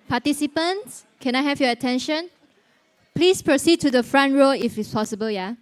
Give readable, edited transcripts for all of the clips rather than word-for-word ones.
Participants, can I have your attention? Please proceed to the front row if it's possible, yeah?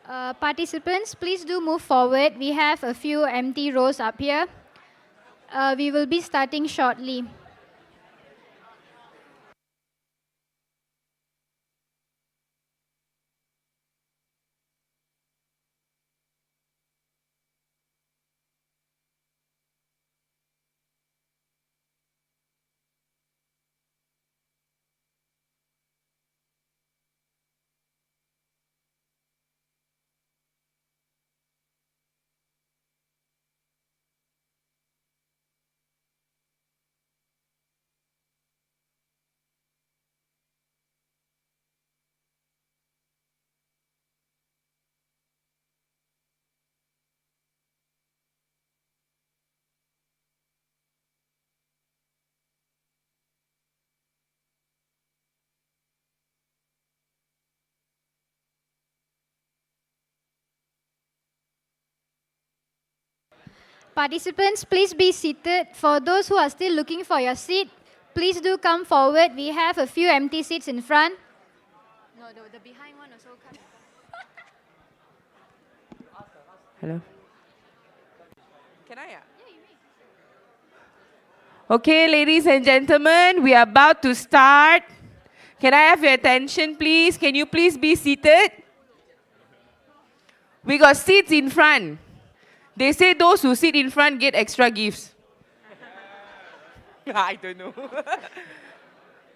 Participants, please do move forward. We have a few empty rows up here. We will be starting shortly. Participants, please be seated. For those who are still looking for your seat, please do come forward. We have a few empty seats in front. No, the behind one also come. Hello. Can I? Okay, ladies and gentlemen, we are about to start. Can I have your attention, please? Can you please be seated? We got seats in front. They say those who sit in front get extra gifts. I don't know.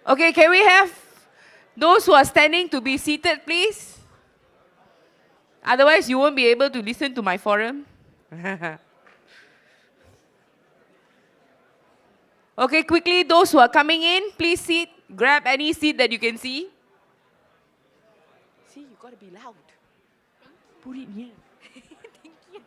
Okay, can we have those who are standing to be seated, please? Otherwise, you won't be able to listen to my forum. Okay, quickly, those who are coming in, please sit. Grab any seat that you can see. See, you got to be loud. Put it near. Thank you.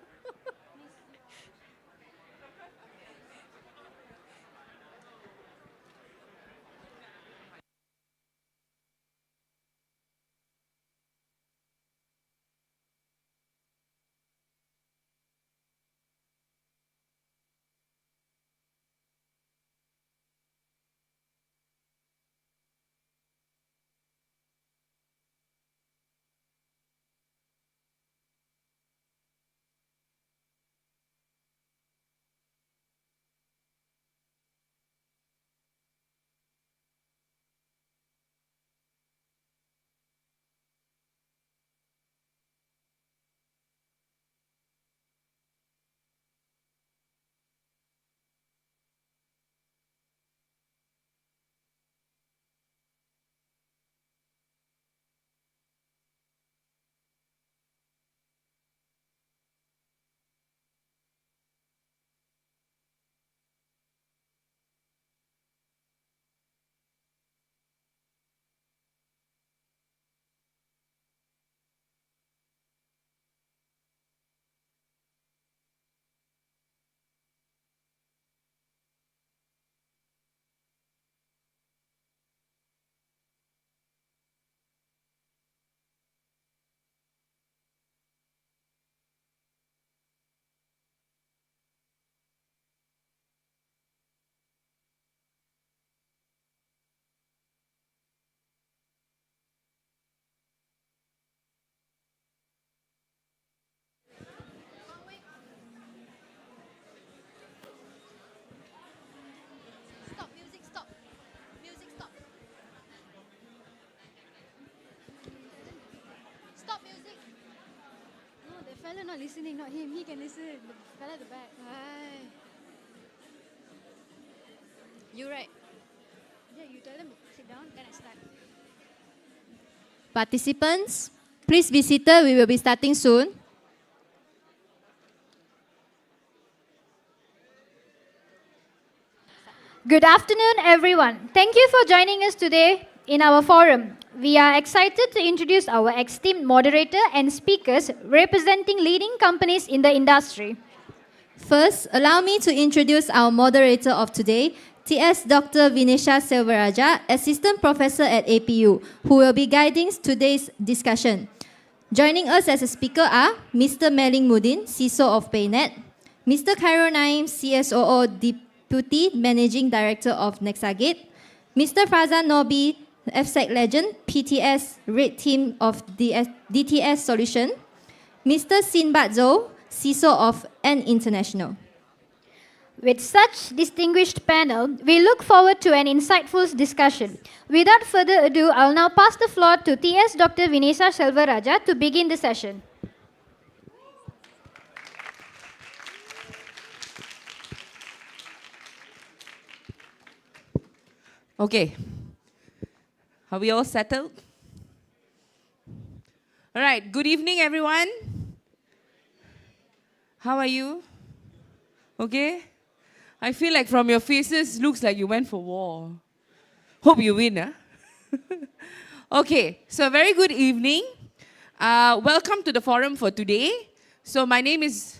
Fella not listening, not him. He can listen. The fella at the back. Aye. You right. Yeah, you tell them to sit down, then I start. Participants, please be seated. We will be starting soon. Good afternoon, everyone. Thank you for joining us today in our forum. We are excited to introduce our esteemed moderator and speakers representing leading companies in the industry. First, allow me to introduce our moderator of today, TS Dr. Vinesha Selvaraja, Assistant Professor at APU, who will be guiding today's discussion. Joining us as a speaker are Mr. Meling Mudin, CISO of PayNet, Mr. Khairul Naim, CSOO Deputy Managing Director of Nexagate, Mr. Fazan Nobi, FSEC Legend, PTS Red Team of DTS Solution, Mr. Sinbat Zhou, CISO of N International. With such distinguished panel, we look forward to an insightful discussion. Without further ado, I'll now pass the floor to TS Dr. Vinesha Selvaraja to begin the session. Okay. Are we all settled? All right. Good evening, everyone. How are you? Okay? I feel like from your faces, looks like you went for war. Hope you win, huh? Okay, so a very good evening. Welcome to the forum for today. So my name is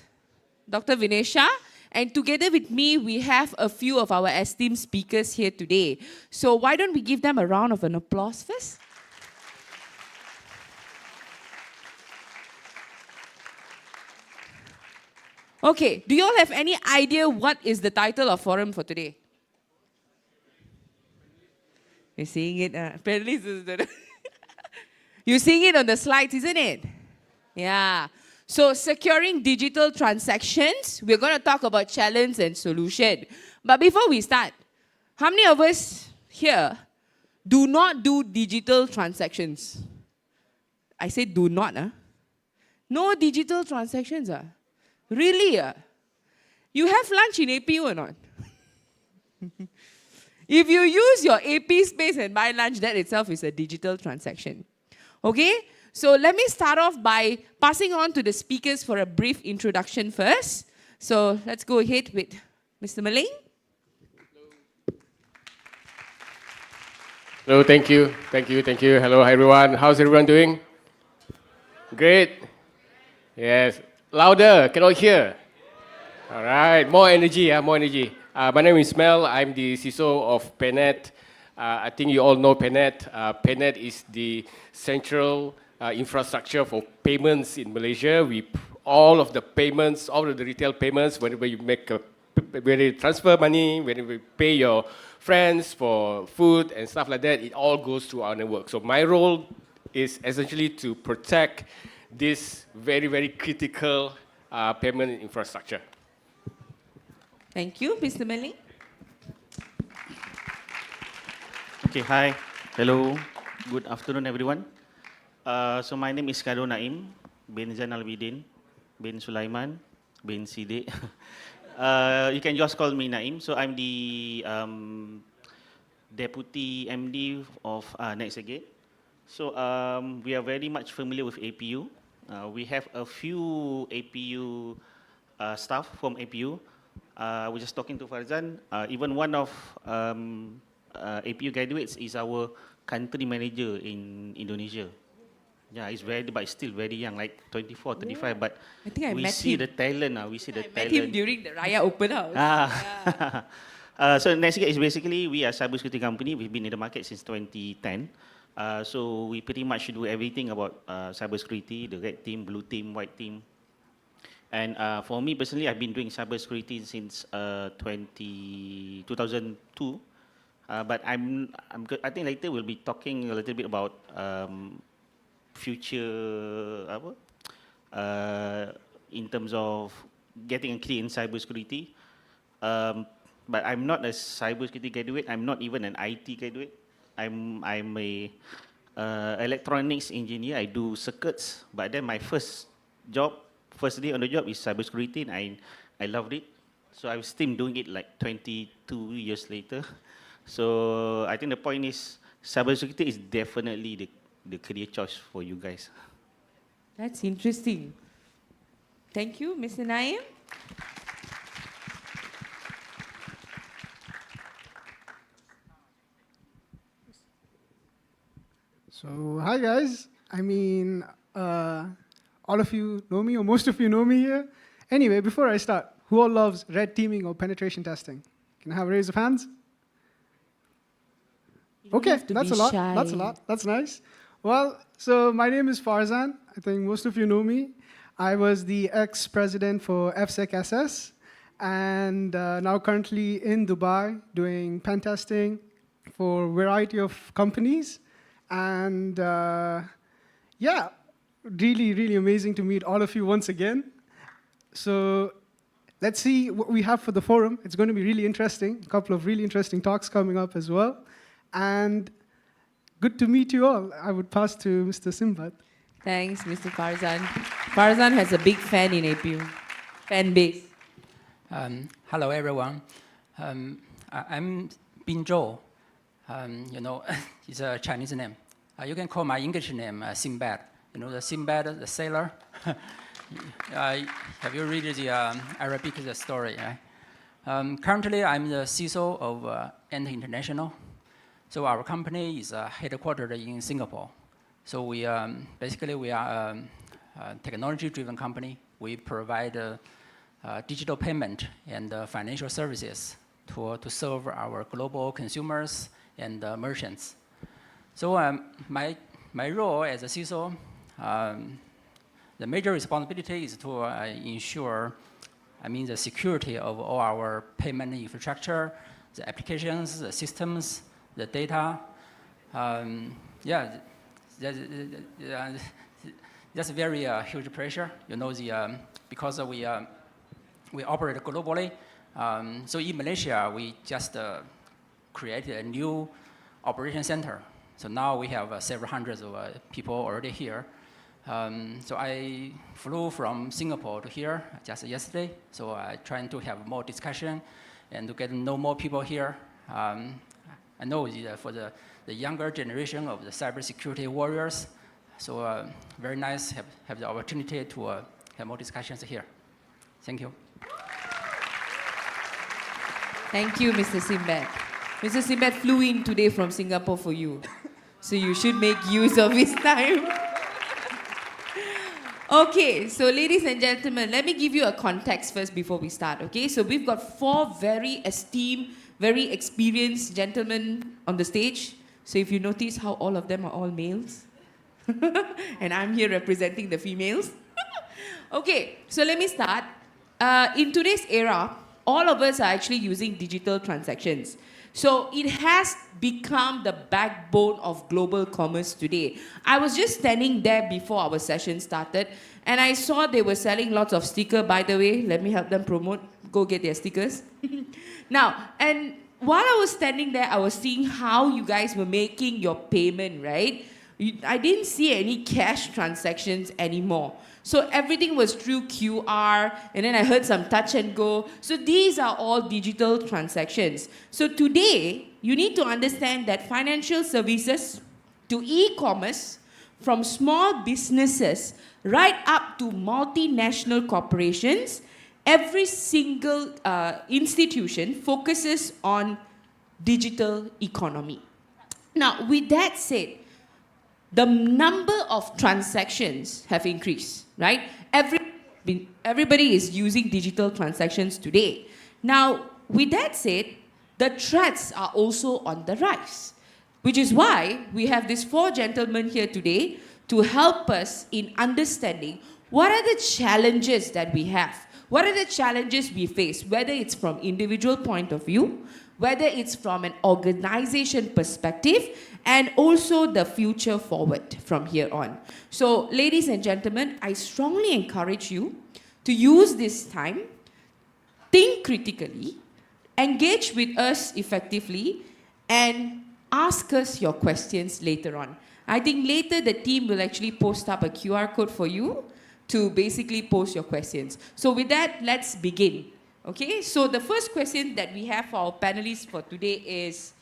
Dr. Vinesha, and together with me, we have a few of our esteemed speakers here today. So why don't we give them a round of an applause first? Okay, do you all have any idea what is the title of forum for today? You're seeing it, apparently you're seeing it on the slides, isn't it? Yeah. So securing digital transactions, we're going to talk about challenge and solution. But before we start, how many of us here do not do digital transactions? I said do not. No digital transactions. Really? You have lunch in APU or not? If you use your AP space and buy lunch, that itself is a digital transaction. Okay? So let me start off by passing on to the speakers for a brief introduction first. So let's go ahead with Mr. Maling. Hello, thank you. Hello, everyone. How's everyone doing? Great. Yes. Louder, cannot hear. All right, more energy. My name is Mel. I'm the CISO of PENET. I think you all know PENET. PENET is the central infrastructure for payments in Malaysia. All of the payments, all of the retail payments, whenever you when you transfer money, whenever you pay your friends for food and stuff like that, it all goes through our network. So my role is essentially to protect this very, very critical payment infrastructure. Thank you, Mr. Maling. Okay, hi. Hello. Good afternoon, everyone. So my name is Kado Naim bin Zain Albidin bin Sulaiman bin Sidik. You can just call me Naim. So I'm the Deputy MD of Nexagate. So we are very much familiar with APU. We have a few APU staff from APU. I was just talking to Farzan. Even one of APU graduates is our country manager in Indonesia. Yeah, he's but still very young, like 24, 35. But I think I we met see him. the talent now. We see the I talent. met him during the Raya Open House. So Nexagate is basically, we are a cybersecurity company. We've been in the market since 2010. So we pretty much do everything about cybersecurity, the red team, blue team, white team. And for me personally, I've been doing cybersecurity since 2002. But I think later we'll be talking a little bit about future in terms of getting a clear in cybersecurity. But I'm not a cybersecurity graduate. I'm not even an IT graduate. I'm a electronics engineer. I do circuits. But then my first day on the job is cybersecurity, and I loved it. So I was still doing it like 22 years later. So I think the point is, cybersecurity is definitely the career choice for you guys. That's interesting. Thank you, Mr. Naim. So, hi guys. I mean, all of you know me, or most of you know me here. Anyway, before I start, who all loves red teaming or penetration testing? Can I have a raise of hands? Okay, that's a lot. That's a lot. That's nice. Well, so my name is Farzan. I think most of you know me. I was the ex-president for FSEC SS, and now currently in Dubai doing pen testing for a variety of companies. And yeah, really, really amazing to meet all of you once again. So let's see what we have for the forum. It's going to be really interesting. A couple of really interesting talks coming up as well. And good to meet you all. I would pass to Mr. Simbat. Thanks, Mr. Farzan. Farzan has a big fan in APU, fan base. Hello, everyone. I'm Bin Zhou. It's a Chinese name. You can call my English name Sinbad. You know the Sinbad, the sailor. Have you read the Arabic story? Right? Currently, I'm the CISO of Ant International. So our company is headquartered in Singapore. So we basically we are a technology-driven company. We provide digital payment and financial services to serve our global consumers and merchants. So my role as a CISO, the major responsibility is to ensure, the security of all our payment infrastructure, the applications, the systems, the data. That's very huge pressure. Because we operate globally. So in Malaysia, we just created a new operation center. So now we have several hundreds of people already here. So I flew from Singapore to here just yesterday. So I'm trying to have more discussion and to get to know more people here. I know for the younger generation of the cybersecurity warriors. So very nice have the opportunity to have more discussions here. Thank you. Thank you, Mr. Sinbad. Mr. Sinbad flew in today from Singapore for you. So you should make use of his time. Okay, so ladies and gentlemen, let me give you a context first before we start, okay? So we've got 4 very esteemed, very experienced gentlemen on the stage. So if you notice how all of them are all males, and I'm here representing the females. Okay, so let me start. In today's era, all of us are actually using digital transactions. So it has become the backbone of global commerce today. I was just standing there before our session started, and I saw they were selling lots of stickers. By the way, let me help them promote. Go get their stickers. Now, and while I was standing there, I was seeing how you guys were making your payment, right? I didn't see any cash transactions anymore. So everything was through QR, and then I heard some touch and go. So these are all digital transactions. So today, you need to understand that financial services to e-commerce, from small businesses right up to multinational corporations, every single institution focuses on digital economy. Now, with that said, the number of transactions have increased, right? Everybody is using digital transactions today. Now, with that said, the threats are also on the rise, which is why we have these 4 gentlemen here today to help us in understanding what are the challenges that we have, what are the challenges we face, whether it's from individual point of view, whether it's from an organization perspective, and also the future forward from here on. So, ladies and gentlemen, I strongly encourage you to use this time, think critically, engage with us effectively, and ask us your questions later on. I think later the team will actually post up a QR code for you to basically post your questions. So with that, let's begin. Okay, so the first question that we have for our panelists for today is,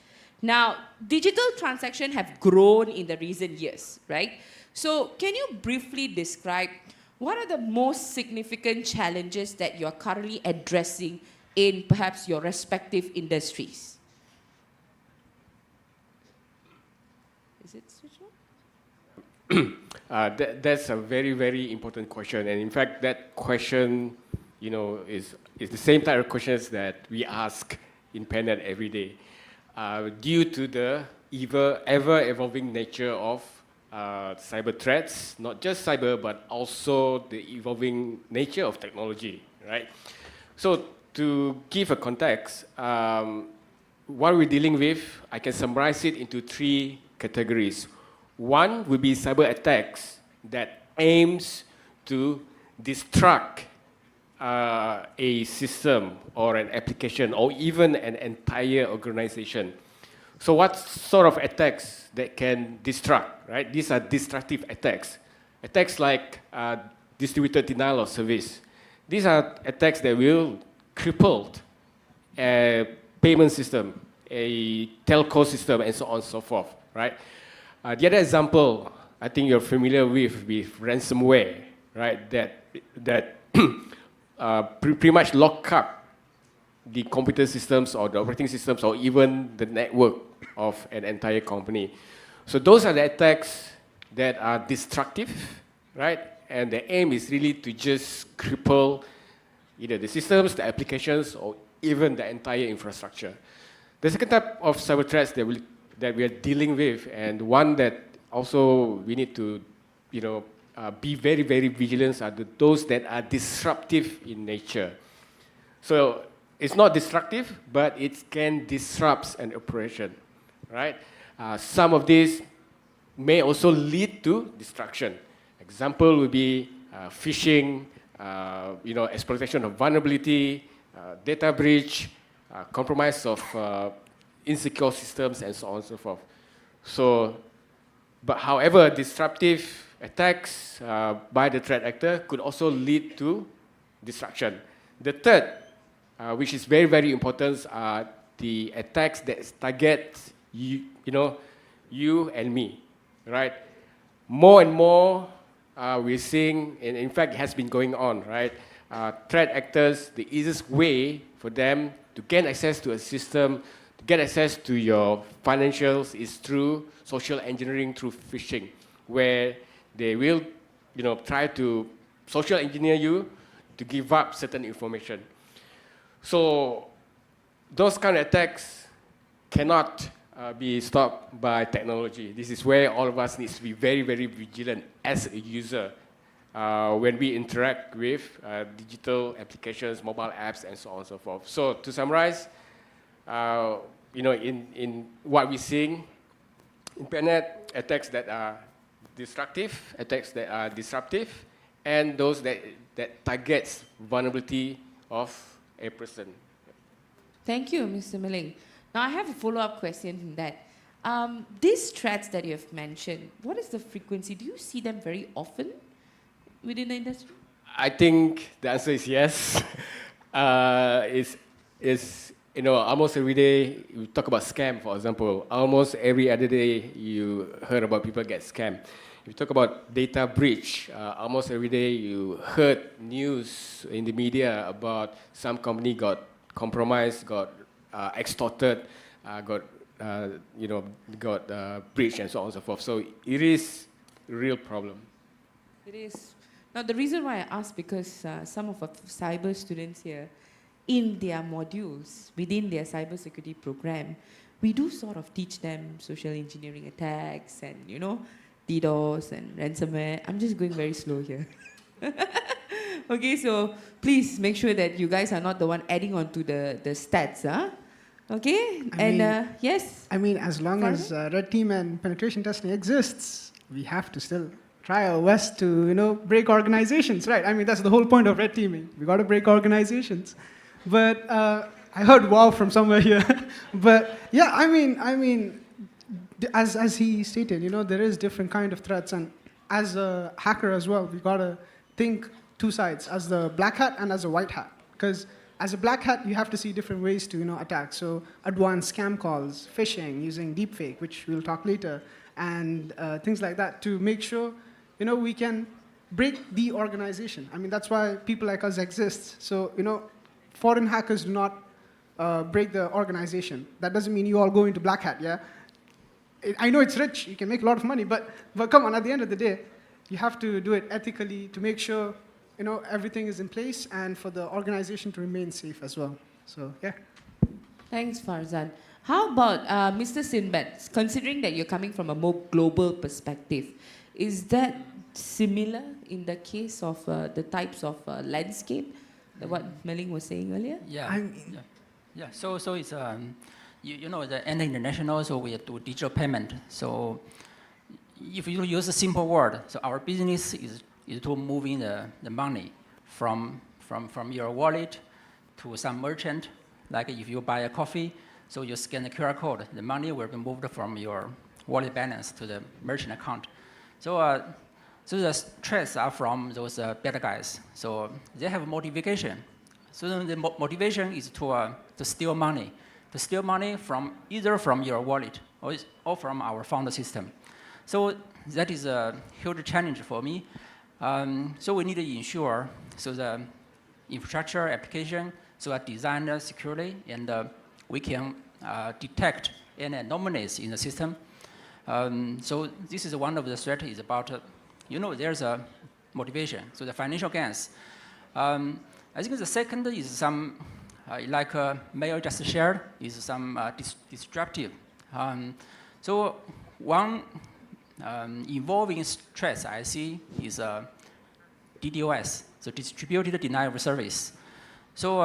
now, digital transactions have grown in the recent years, right? So can you briefly describe what are the most significant challenges that you're currently addressing in perhaps your respective industries? Is it switched on? That's a very, very important question. And in fact, that question, is the same type of questions that we ask in PenNet every day. Due to the ever-evolving nature of cyber threats, not just cyber, but also the evolving nature of technology, right? So to give a context, what we're dealing with, I can summarize it into 3 categories. One would be cyber attacks that aims to destruct a system or an application or even an entire organization. So what sort of attacks that can destruct, right? These are destructive attacks. Attacks like distributed denial of service. These are attacks that will cripple a payment system, a telco system, and so on and so forth, right? The other example I think you're familiar with ransomware, right? That pretty much lock up the computer systems or the operating systems or even the network of an entire company. So those are the attacks that are destructive, right? And the aim is really to just cripple either the systems, the applications, or even the entire infrastructure. The second type of cyber threats that we are dealing with, and one that also we need to, be very, very vigilant, are those that are disruptive in nature. So it's not destructive, but it can disrupt an operation, right? Some of these may also lead to destruction. Example would be phishing, exploitation of vulnerability, data breach, compromise of insecure systems, and so on and so forth. So, but however, disruptive attacks by the threat actor could also lead to destruction. The third, which is very, very important, are the attacks that target you and me, right? More and more, we're seeing, and in fact, it has been going on, right? Threat actors, the easiest way for them to gain access to a system, to get access to your financials is through social engineering, through phishing, where they will, try to social engineer you to give up certain information. So those kind of attacks cannot be stopped by technology. This is where all of us need to be very, very vigilant as a user when we interact with digital applications, mobile apps, and so on and so forth. So to summarize, in what we're seeing, internet attacks that are destructive, attacks that are disruptive, and those that targets vulnerability of a person. Thank you, Mr. Milling. Now, I have a follow-up question from that. These threats that you have mentioned, what is the frequency? Do you see them very often within the industry? I think the answer is yes. It's almost every day, you talk about scam, for example. Almost every other day, you heard about people get scammed. If you talk about data breach, almost every day you heard news in the media about some company got compromised, got extorted, got breached, and so on and so forth. So it is a real problem. It is. Now, the reason why I ask, because some of our cyber students here, in their modules, within their cybersecurity program, we do sort of teach them social engineering attacks and, DDoS and ransomware. I'm just going very slow here. Okay, so please make sure that you guys are not the one adding on to the stats, huh? Okay, yes? I mean, as long as red team and penetration testing exists, we have to still try our best to, break organizations, right? I mean, that's the whole point of red teaming. We got to break organizations. But I heard wow from somewhere here. But yeah, I mean, as he stated, there is different kind of threats, and as a hacker as well, we gotta think two sides, as the black hat and as a white hat. Because as a black hat, you have to see different ways to attack. So advanced scam calls, phishing, using deepfake, which we'll talk later, and things like that to make sure we can break the organization. I mean, that's why people like us exist. So foreign hackers do not break the organization. That doesn't mean you all go into black hat, yeah? I know it's rich, you can make a lot of money, but come on, at the end of the day, you have to do it ethically to make sure everything is in place and for the organization to remain safe as well. So, yeah. Thanks, Farzan. How about Mr. Sinbad? Considering that you're coming from a more global perspective, is that similar in the case of the types of landscape, what Meling was saying earlier? Yeah. Yeah. So it's the international. So we do digital payment. So if you use a simple word, so our business is is to moving the money from your wallet to some merchant. Like if you buy a coffee, so you scan the QR code, the money will be moved from your wallet balance to the merchant account. So, so the threats are from those bad guys. So they have motivation. So the motivation is to steal money from either from your wallet or from our fund system. So that is a huge challenge for me. So we need to ensure so the infrastructure application so are designed securely and we can detect any anomalies in the system. So this is one of the threats is about, there's a motivation. So the financial gains. I think the second is some, like Mayor just shared, is some disruptive. So one involving stress I see is DDoS, so distributed denial of service. So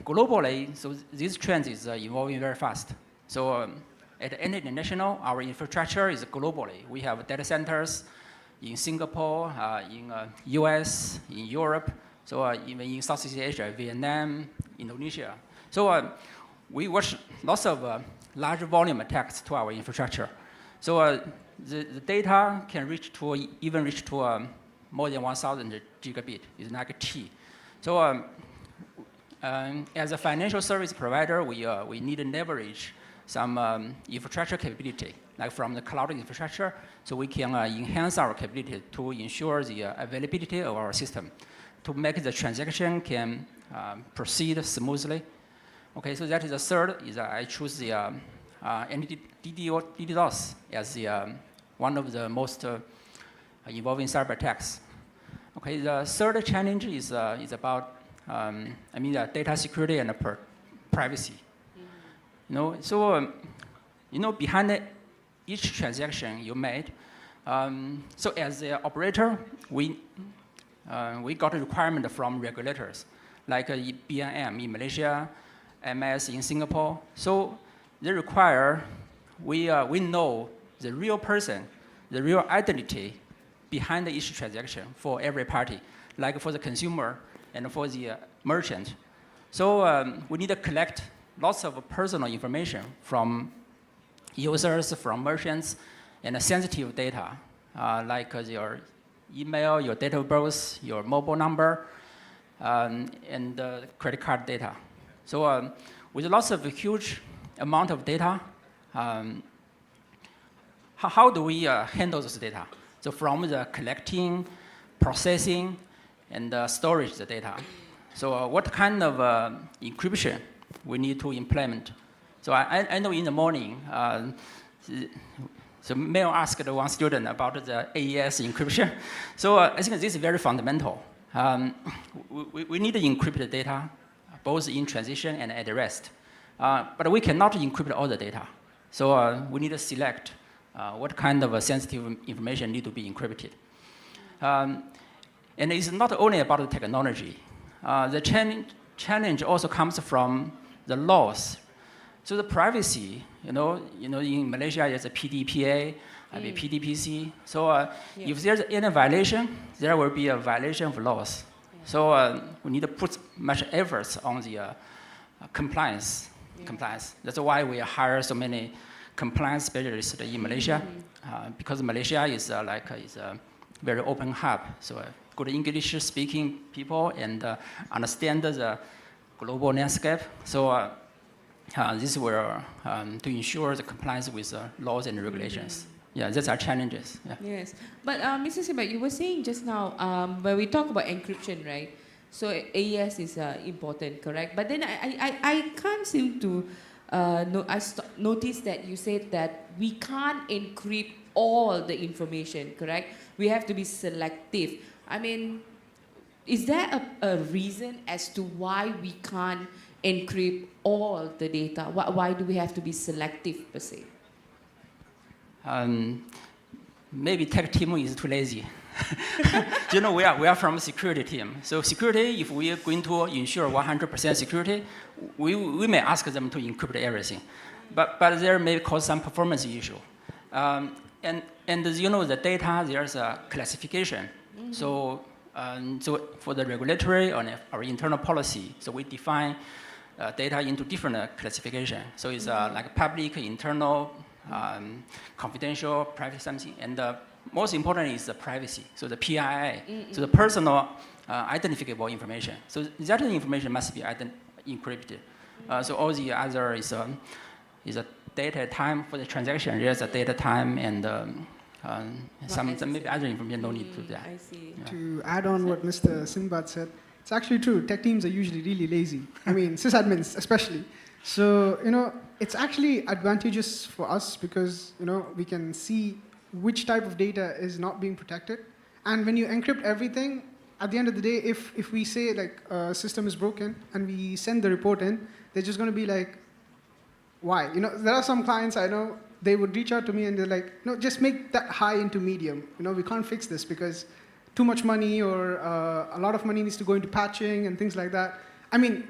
globally, so this trend is evolving very fast. So at international, our infrastructure is globally. We have data centers in Singapore, in US, in Europe, so even in Southeast Asia, Vietnam, Indonesia. So we watch lots of large volume attacks to our infrastructure. So the data can even reach to more than 1,000 gigabit. It's like a T. So as a financial service provider, we need to leverage some infrastructure capability, like from the cloud infrastructure, so we can enhance our capability to ensure the availability of our system, to make the transaction can proceed smoothly. Okay, so that is the third, is I choose the DDoS as the, one of the most involving cyber attacks. Okay, the third challenge is about, data security and privacy. So, behind each transaction you made, so as the operator, we got a requirement from regulators, like BNM in Malaysia, MS in Singapore. So they require, we know the real person, the real identity behind each transaction for every party, like for the consumer and for the merchant. So we need to collect lots of personal information from users, from merchants, and sensitive data, like your email, your date of birth, your mobile number, and credit card data. So with lots of huge amount of data, how do we handle this data? So from the collecting, processing, and storage the data. So what kind of encryption we need to implement? So I know in the morning, so Mail asked one student about the AES encryption. So I think this is very fundamental. We need to encrypt the data, both in transition and at rest. But we cannot encrypt all the data. So we need to select what kind of sensitive information need to be encrypted. And it's not only about the technology. The challenge also comes from the laws. So the privacy, in Malaysia there's a PDPA, PDPC. So if there's any violation, there will be a violation of laws. So we need to put much efforts on the compliance. That's why we hire so many compliance specialists in Malaysia, because Malaysia is is a very open hub. So good English-speaking people and understand the global landscape. So this will to ensure the compliance with laws and regulations. Yeah, that's our challenges. Yeah. Yes, but Mr. Sibat, you were saying just now when we talk about encryption, right? So AES is important, correct? But then I can't seem to notice that you said that we can't encrypt all the information, correct? We have to be selective. I mean, is there a reason as to why we can't encrypt all the data? Why do we have to be selective per se? Maybe tech team is too lazy. We are from a security team. So security, if we are going to ensure 100% security, we may ask them to encrypt everything. But there may cause some performance issue. And the data, there's a classification. So So for the regulatory or our internal policy, so we define data into different classification. So it's like public, internal, confidential, private something, and most important is the privacy. So the PII, so the personal identifiable information. So that information must be encrypted. So all the other is a data time for the transaction. There's a data time and some maybe other information don't need to do that. I see. To add on what Mr. Sinbad said, it's actually true. Tech teams are usually really lazy. I mean, sysadmins especially. So, it's actually advantageous for us because, we can see which type of data is not being protected. And when you encrypt everything, at the end of the day, if we say like a system is broken and we send the report in, they're just going to be like, why? There are some clients I know, they would reach out to me and they're like, no, just make that high into medium. We can't fix this because too much money or a lot of money needs to go into patching and things like that. I mean,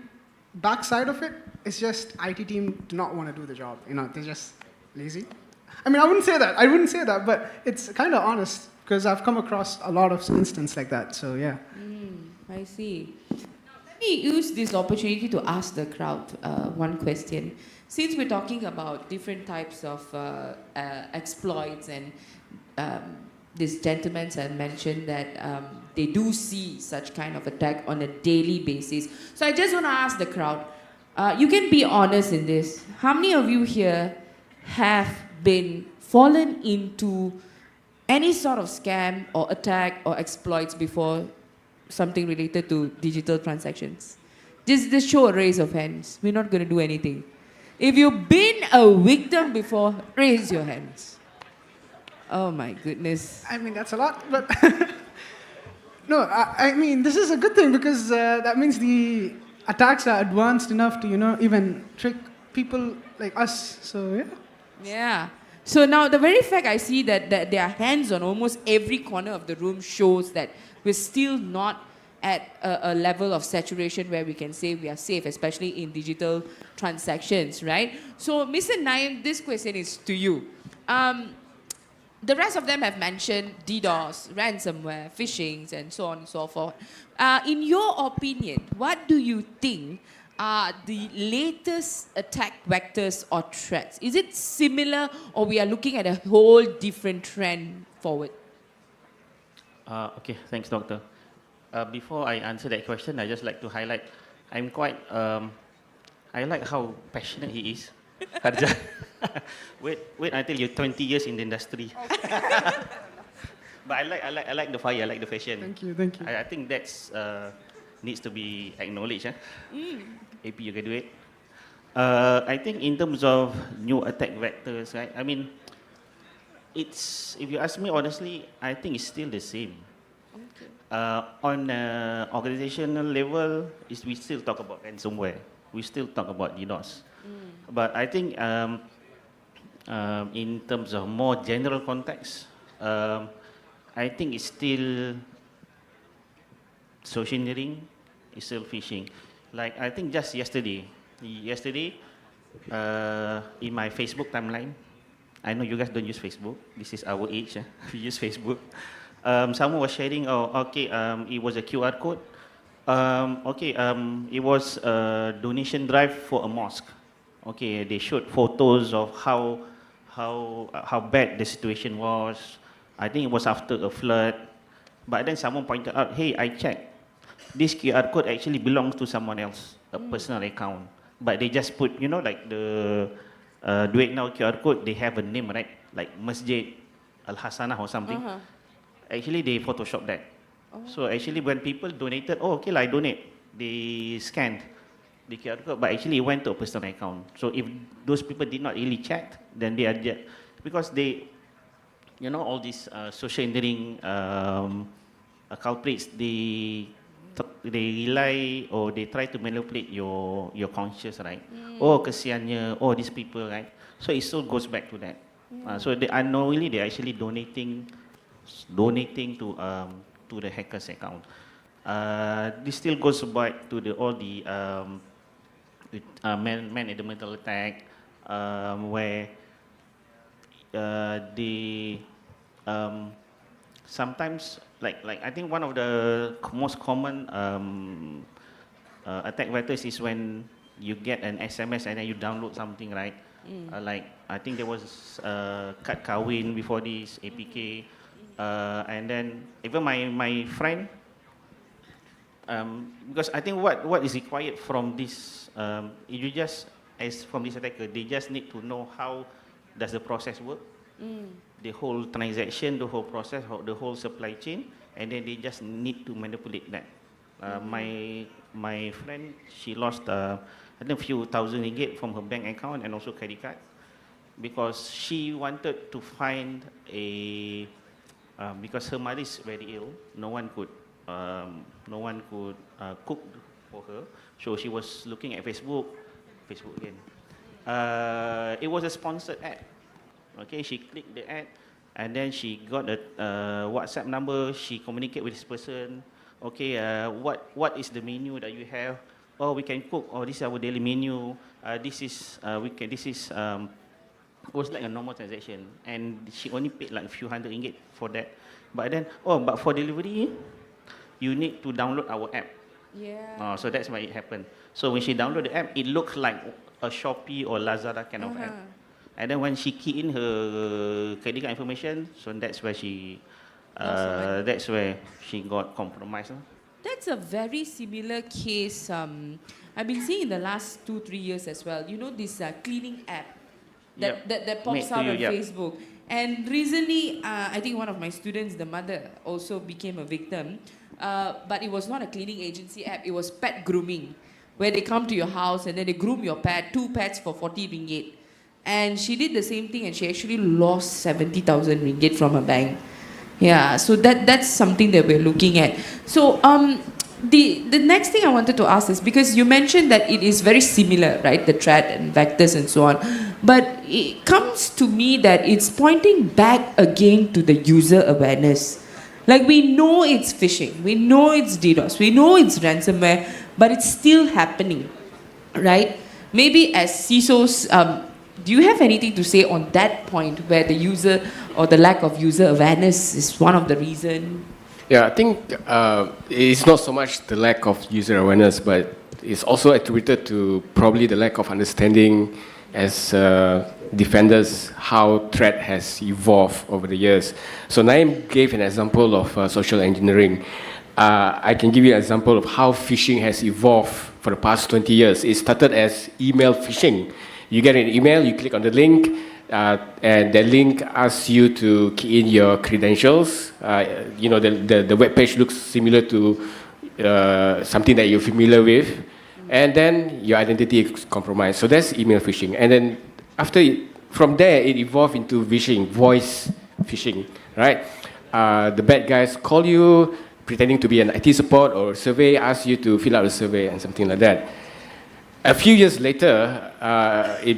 backside of it, it's just IT team do not want to do the job. They're just lazy. I mean, I wouldn't say that, but it's kind of honest because I've come across a lot of instances like that. So yeah. I see. Let me use this opportunity to ask the crowd one question. Since we're talking about different types of exploits and this gentleman had mentioned that they do see such kind of attack on a daily basis. So I just want to ask the crowd, you can be honest in this. How many of you here have been fallen into any sort of scam or attack or exploits before, something related to digital transactions? Just show a raise of hands. We're not going to do anything. If you've been a victim before, raise your hands. Oh my goodness. I mean, that's a lot, but no, I mean, this is a good thing because that means the attacks are advanced enough to, even trick people like us. So, yeah. Yeah. So now the very fact I see that there are hands on almost every corner of the room shows that we're still not at a level of saturation where we can say we are safe, especially in digital transactions, right? So, Mr. Naim, this question is to you. The rest of them have mentioned DDoS, ransomware, phishing, and so on and so forth. In your opinion, what do you think are the latest attack vectors or threats? Is it similar or we are looking at a whole different trend forward? Okay, thanks, Doctor. Before I answer that question, I just like to highlight, I'm quite, I like how passionate he is. Harja. wait until you're 20 years in the industry. But I like the fire, I like the passion. Thank you. I think that's needs to be acknowledged. AP, you can do it. I think in terms of new attack vectors, right? I mean, if you ask me honestly, I think it's still the same. Okay. On organizational level, we still talk about ransomware. We still talk about DDoS. But I think in terms of more general context, I think it's still social engineering, it's still phishing. Like I think just yesterday, in my Facebook timeline, I know you guys don't use Facebook. This is our age. We use Facebook. Someone was sharing, it was a QR code. It was a donation drive for a mosque. Okay, they showed photos of how bad the situation was. I think it was after a flood. But then someone pointed out, hey, I checked. This QR code actually belongs to someone else, a personal account. But they just put, like the Do It Now QR code, they have a name, right? Like Masjid Al-Hasanah or something. Actually, they Photoshop that. So actually, when people donated, I donate. They scanned the QR code, but actually it went to a personal account. So if those people did not really check, then they are just, because they, all these social engineering culprits, they rely or they try to manipulate your conscience, right? Kesiannya, these people, right? So it still goes back to that. So they unknowingly they're actually donating to the hacker's account. This still goes back to all the man-in-the-middle attack, where they sometimes like I think one of the most common attack vectors is when you get an SMS and then you download something, right? Like I think there was kad kawin before this APK, and then even my friend, because I think what is required from this, you just as from this attacker, they just need to know how does the process work, the whole transaction, the whole process, the whole supply chain, and then they just need to manipulate that. My friend, she lost I think a few thousand ringgit from her bank account and also credit card because she wanted to find a because her mother is very ill, no one could cook for her, so she was looking at Facebook again. It was a sponsored ad. Okay, she clicked the ad, and then she got a WhatsApp number. She communicated with this person. Okay, what is the menu that you have? Oh, we can cook. Oh, this is our daily menu. This is was like a normal transaction, and she only paid like a few hundred ringgit for that. But then, but for delivery, you need to download our app. Yeah. So that's why it happened. So when she downloaded the app, it looked like a Shopee or Lazada kind of app. And then when she keyed in her credit card information, so that's where she got compromised. That's a very similar case I've been seeing in the last 2-3 years as well. You know, this cleaning app that pops out on Facebook. And recently, I think one of my students, the mother, also became a victim. But it was not a cleaning agency app, it was pet grooming, where they come to your house and then they groom your pet, 2 pets for 40 ringgit. And she did the same thing and she actually lost 70,000 ringgit from her bank. Yeah, so that's something that we're looking at. So the next thing I wanted to ask is, because you mentioned that it is very similar, right, the threat and vectors and so on, but it comes to me that it's pointing back again to the user awareness. Like, we know it's phishing, we know it's DDoS, we know it's ransomware, but it's still happening, right? Maybe as CISOs, do you have anything to say on that point where the user or the lack of user awareness is one of the reasons? Yeah, I think it's not so much the lack of user awareness, but it's also attributed to probably the lack of understanding as defenders how threat has evolved over the years. So Naim gave an example of social engineering. I can give you an example of how phishing has evolved for the past 20 years. It started as email phishing. You get an email, you click on the link, and the link asks you to key in your credentials. The web page looks similar to something that you're familiar with, and then your identity is compromised. So that's email phishing. And then from there, it evolved into phishing, voice phishing, right? The bad guys call you, pretending to be an IT support or survey, ask you to fill out a survey and something like that. A few years later, it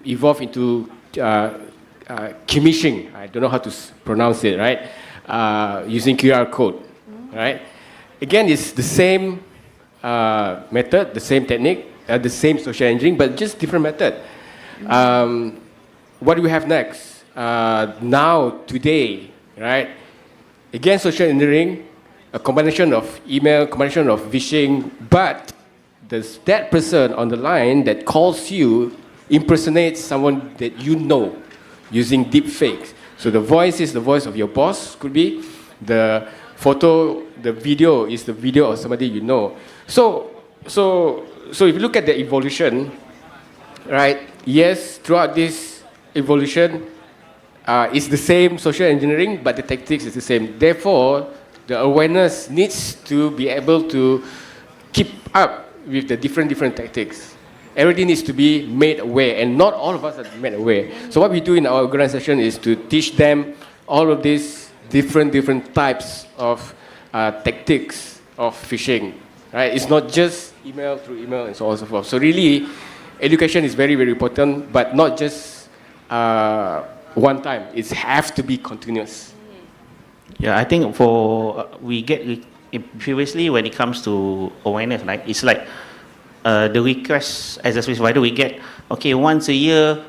evolved into commission. I don't know how to pronounce it, right? Using QR code, right? Again, it's the same method, the same technique, the same social engineering, but just different method. What do we have next? Now, today, right? Again, social engineering, a combination of email, combination of phishing, but that person on the line that calls you impersonates someone that you know using deep fakes. So the voice is the voice of your boss, could be. The photo, the video is the video of somebody you know. So if you look at the evolution, right? Yes, throughout this evolution, it's the same social engineering, but the tactics is the same. Therefore, the awareness needs to be able to keep up with the different tactics. Everything needs to be made aware, and not all of us are made aware. So what we do in our organization is to teach them all of these different types of tactics of phishing. Right? It's not just email through email and so on and so forth. So really, education is very, very important, but not just one time. It has to be continuous. Yeah, I think we get previously when it comes to awareness, like it's like the request as a service provider, we get once a year,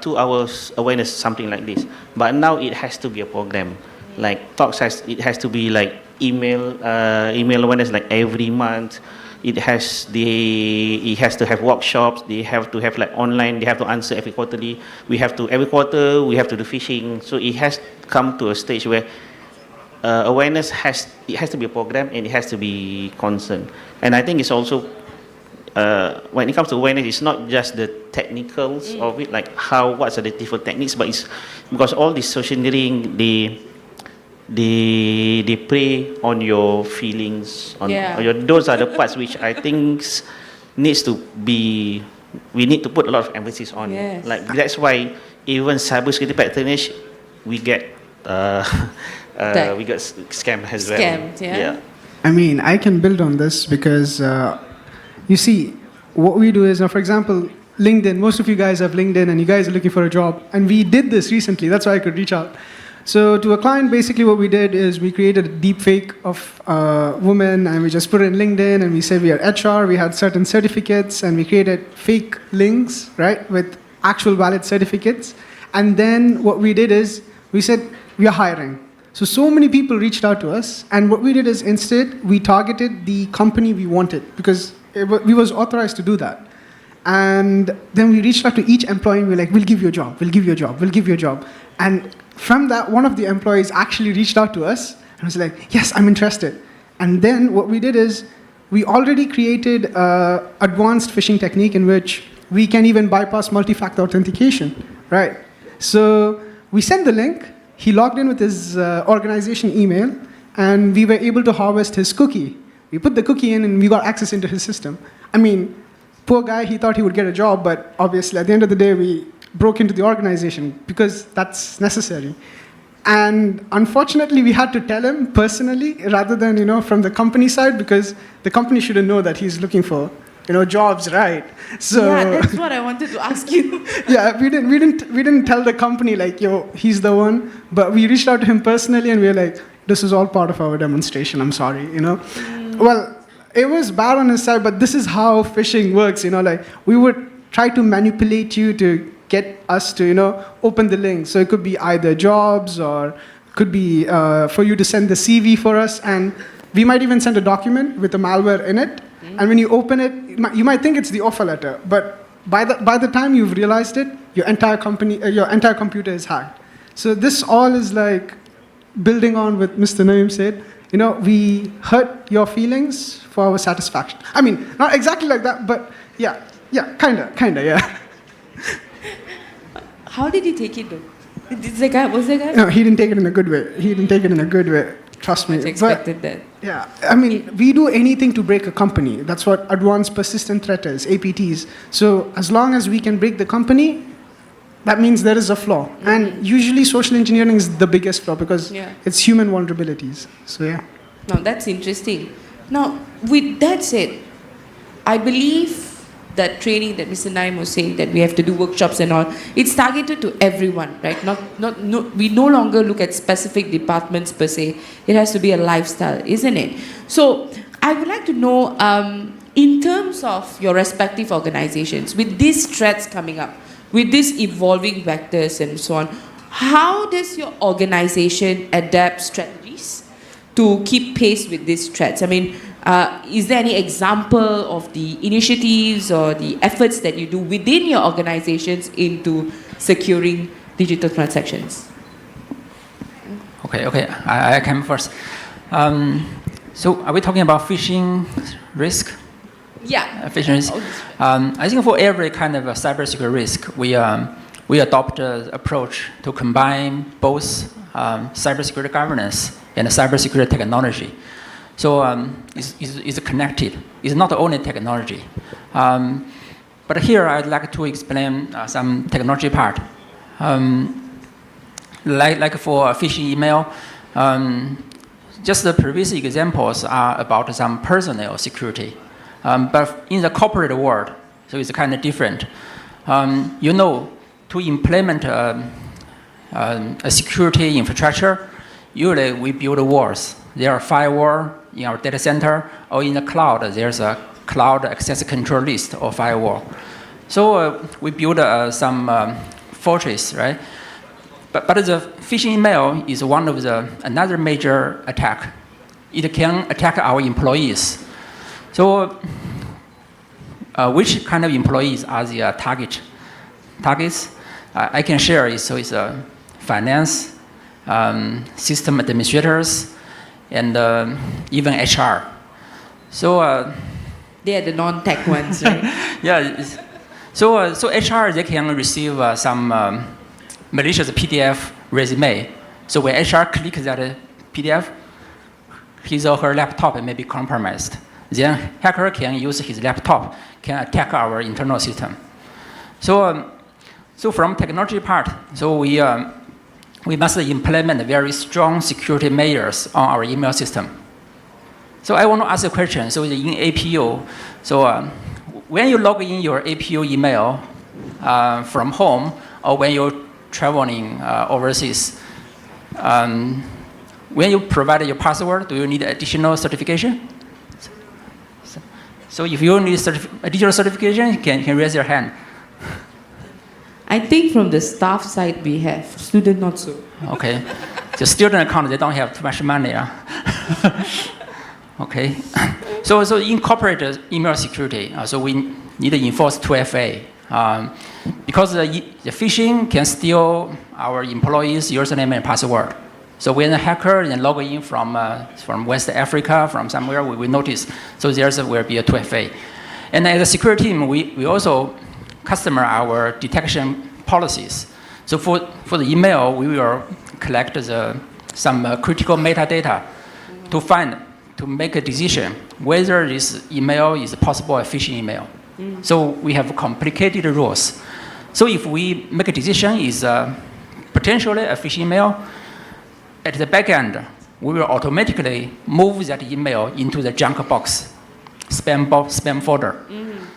2 hours awareness, something like this. But now it has to be a program. Like talks it has to be like email awareness like every month. It has to have workshops. They have to have like online. They have to answer every quarterly. Every quarter we have to do phishing. So it has come to a stage where awareness has to be a program and it has to be concern. And I think it's also when it comes to awareness, it's not just the technicals of it, like what's the different techniques, but it's because all this social engineering, they play on your feelings, those are the parts which I think we need to put a lot of emphasis on. Yes. Like that's why even cybersecurity practitioners, we get scammed as well. Scammed, yeah. I mean, I can build on this because you see, what we do is, for example, LinkedIn. Most of you guys have LinkedIn and you guys are looking for a job. And we did this recently. That's why I could reach out. So to a client, basically what we did is we created a deep fake of a woman and we just put it in LinkedIn and we said we are HR, we had certain certificates and we created fake links, right, with actual valid certificates. And then what we did is we said we are hiring. So many people reached out to us, and what we did is instead we targeted the company we wanted because we was authorized to do that. And then we reached out to each employee and we were like, we'll give you a job, we'll give you a job, we'll give you a job. And from that, one of the employees actually reached out to us and was like, yes, I'm interested. And then what we did is we already created an advanced phishing technique in which we can even bypass multi-factor authentication, right? So we sent the link, he logged in with his organization email, and we were able to harvest his cookie. We put the cookie in and we got access into his system. I mean, poor guy, he thought he would get a job, but obviously at the end of the day, we broke into the organization because that's necessary. And unfortunately, we had to tell him personally rather than, from the company side, because the company shouldn't know that he's looking for, jobs, right? So Yeah, that's what I wanted to ask you. yeah, we didn't tell the company like, yo, he's the one, but we reached out to him personally and we were like, this is all part of our demonstration, I'm sorry, Well, it was bad on his side, but this is how phishing works, like we would try to manipulate you to get us to, open the link. So it could be either jobs or could be for you to send the CV for us. And we might even send a document with a malware in it. And when you open it, you might think it's the offer letter. But by the time you've realized it, your entire computer is hacked. So this all is like building on what Mr. Naeem said. We hurt your feelings for our satisfaction. I mean, not exactly like that, but yeah, kinda, yeah. How did he take it though? Was the guy? No, he didn't take it in a good way. Trust me. I expected that. Yeah, I mean, we do anything to break a company. That's what advanced persistent threat is, APTs. So as long as we can break the company, that means there is a flaw. Mm-hmm. And usually social engineering is the biggest flaw because it's human vulnerabilities. So yeah. Now that's interesting. Now, with that said, I believe that training that Mr. Naeem was saying, that we have to do workshops and all, it's targeted to everyone, right? We no longer look at specific departments per se. It has to be a lifestyle, isn't it? So I would like to know, in terms of your respective organizations, with these threats coming up, with these evolving vectors and so on, how does your organization adapt strategies to keep pace with these threats? I mean, is there any example of the initiatives or the efforts that you do within your organizations into securing digital transactions? Okay, I come first. So are we talking about phishing risk? Yeah. Phishing risk. I think for every kind of a cybersecurity risk, we adopt an approach to combine both cybersecurity governance and cybersecurity technology. So it's connected. It's not only technology. But here I'd like to explain some technology part. Like for phishing email, just the previous examples are about some personal security. But in the corporate world, so it's kind of different. To implement a security infrastructure, usually we build walls. There are firewall in our data center, or in the cloud, there's a cloud access control list or firewall. So we build some fortress, right? But the phishing email is one of another major attack. It can attack our employees. So which kind of employees are the targets? I can share it. So it's finance, system administrators, and even HR. So They are the non-tech ones, right? yeah. So HR, they can receive some malicious PDF resume. So when HR clicks that PDF, his or her laptop may be compromised. Then hacker can use his laptop, can attack our internal system. So from technology part, so we must implement very strong security measures on our email system. So I want to ask a question. So in APU, when you log in your APU email from home or when you're traveling overseas, when you provide your password, do you need additional certification? So if you need additional certification, you can raise your hand. I think from the staff side we have, student not so. Okay. The student account, they don't have too much money. Okay. So in corporate email security, so we need to enforce 2FA. Because the phishing can steal our employees' username and password. So when a hacker log in from West Africa, from somewhere, we notice. So there will be a 2FA. And as a security team, we also customer our detection policies. So for the email, we will collect some critical metadata to make a decision whether this email is possible a phishing email. So we have complicated rules. So if we make a decision is potentially a phishing email, at the back end, we will automatically move that email into the junk box, spam folder.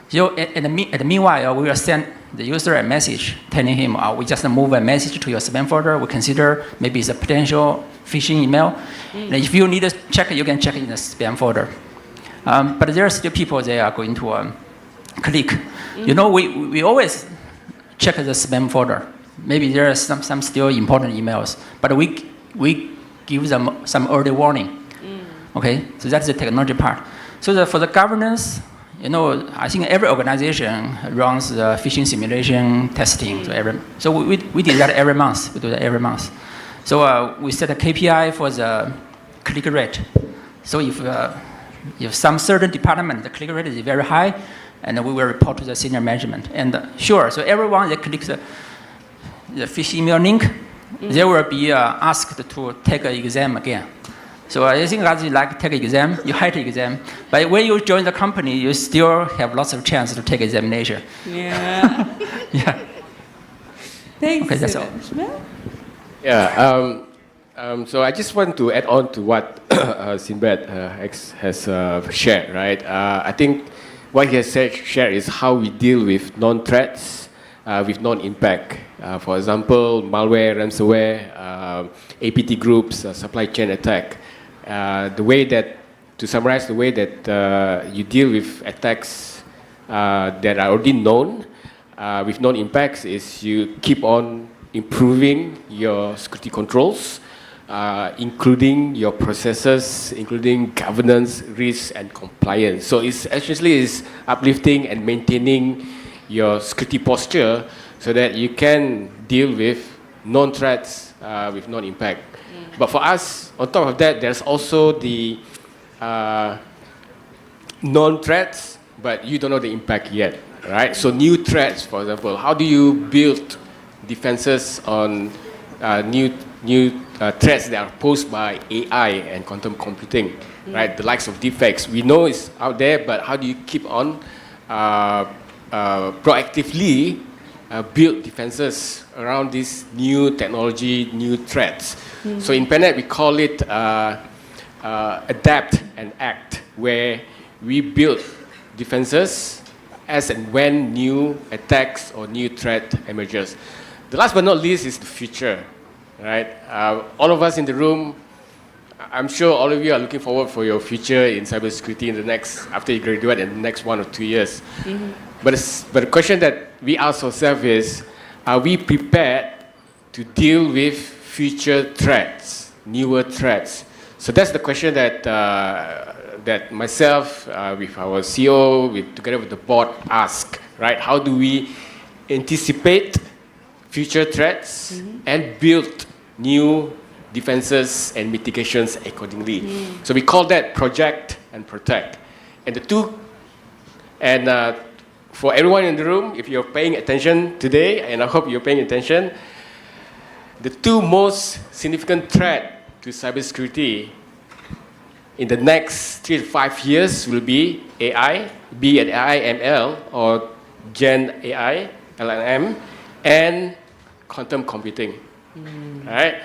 So at the meanwhile, we will send the user a message telling him, we just move a message to your spam folder. We consider maybe it's a potential phishing email. And if you need to check it, you can check it in the spam folder. But there are still people they are going to click. You know, we always check the spam folder. Maybe there are some still important emails, but we give them some early warning. Okay, so that's the technology part. So for the governance, you know, I think every organization runs the phishing simulation testing. So we did that every month. We do that every month. So we set a KPI for the click rate. So if some certain department, the click rate is very high, and we will report to the senior management. And sure, so everyone that clicks the phishing email link, they will be asked to take an exam again. So I think as you like take exam, you had to exam. But when you join the company, you still have lots of chance to take examination. Yeah. Yeah. Thanks. Okay, that's all. Yeah. So I just want to add on to what Sinbad has shared, right? I think what he has shared is how we deal with non-threats, with non-impact. For example, malware, ransomware, APT groups, supply chain attack. The way that, to summarize, the way that you deal with attacks that are already known with non-impacts is you keep on improving your security controls, including your processes, including governance, risk, and compliance. So it's essentially is uplifting and maintaining your security posture so that you can deal with non-threats with non-impact. But for us, on top of that, there's also the non-threats, but you don't know the impact yet, right? So new threats, for example, how do you build defenses on new threats that are posed by AI and quantum computing, right? The likes of defects. We know it's out there, but how do you keep on proactively build defenses around this new technology, new threats? So in PenNet, we call it adapt and act, where we build defenses as and when new attacks or new threat emerges. The last but not least is the future, right? All of us in the room, I'm sure all of you are looking forward for your future in cybersecurity in the next, after you graduate in the next 1 or 2 years. But the question that we ask ourselves is, are we prepared to deal with future threats, newer threats? So that's the question that that myself, with our CEO, together with the board, ask. Right? How do we anticipate future threats and build new defenses and mitigations accordingly? So we call that project and protect. And the two, and for everyone in the room, if you're paying attention today, and I hope you're paying attention, the two most significant threats to cybersecurity in the next 3 to 5 years will be AI, be it AI, ML, or Gen AI, LLM, and quantum computing. Right?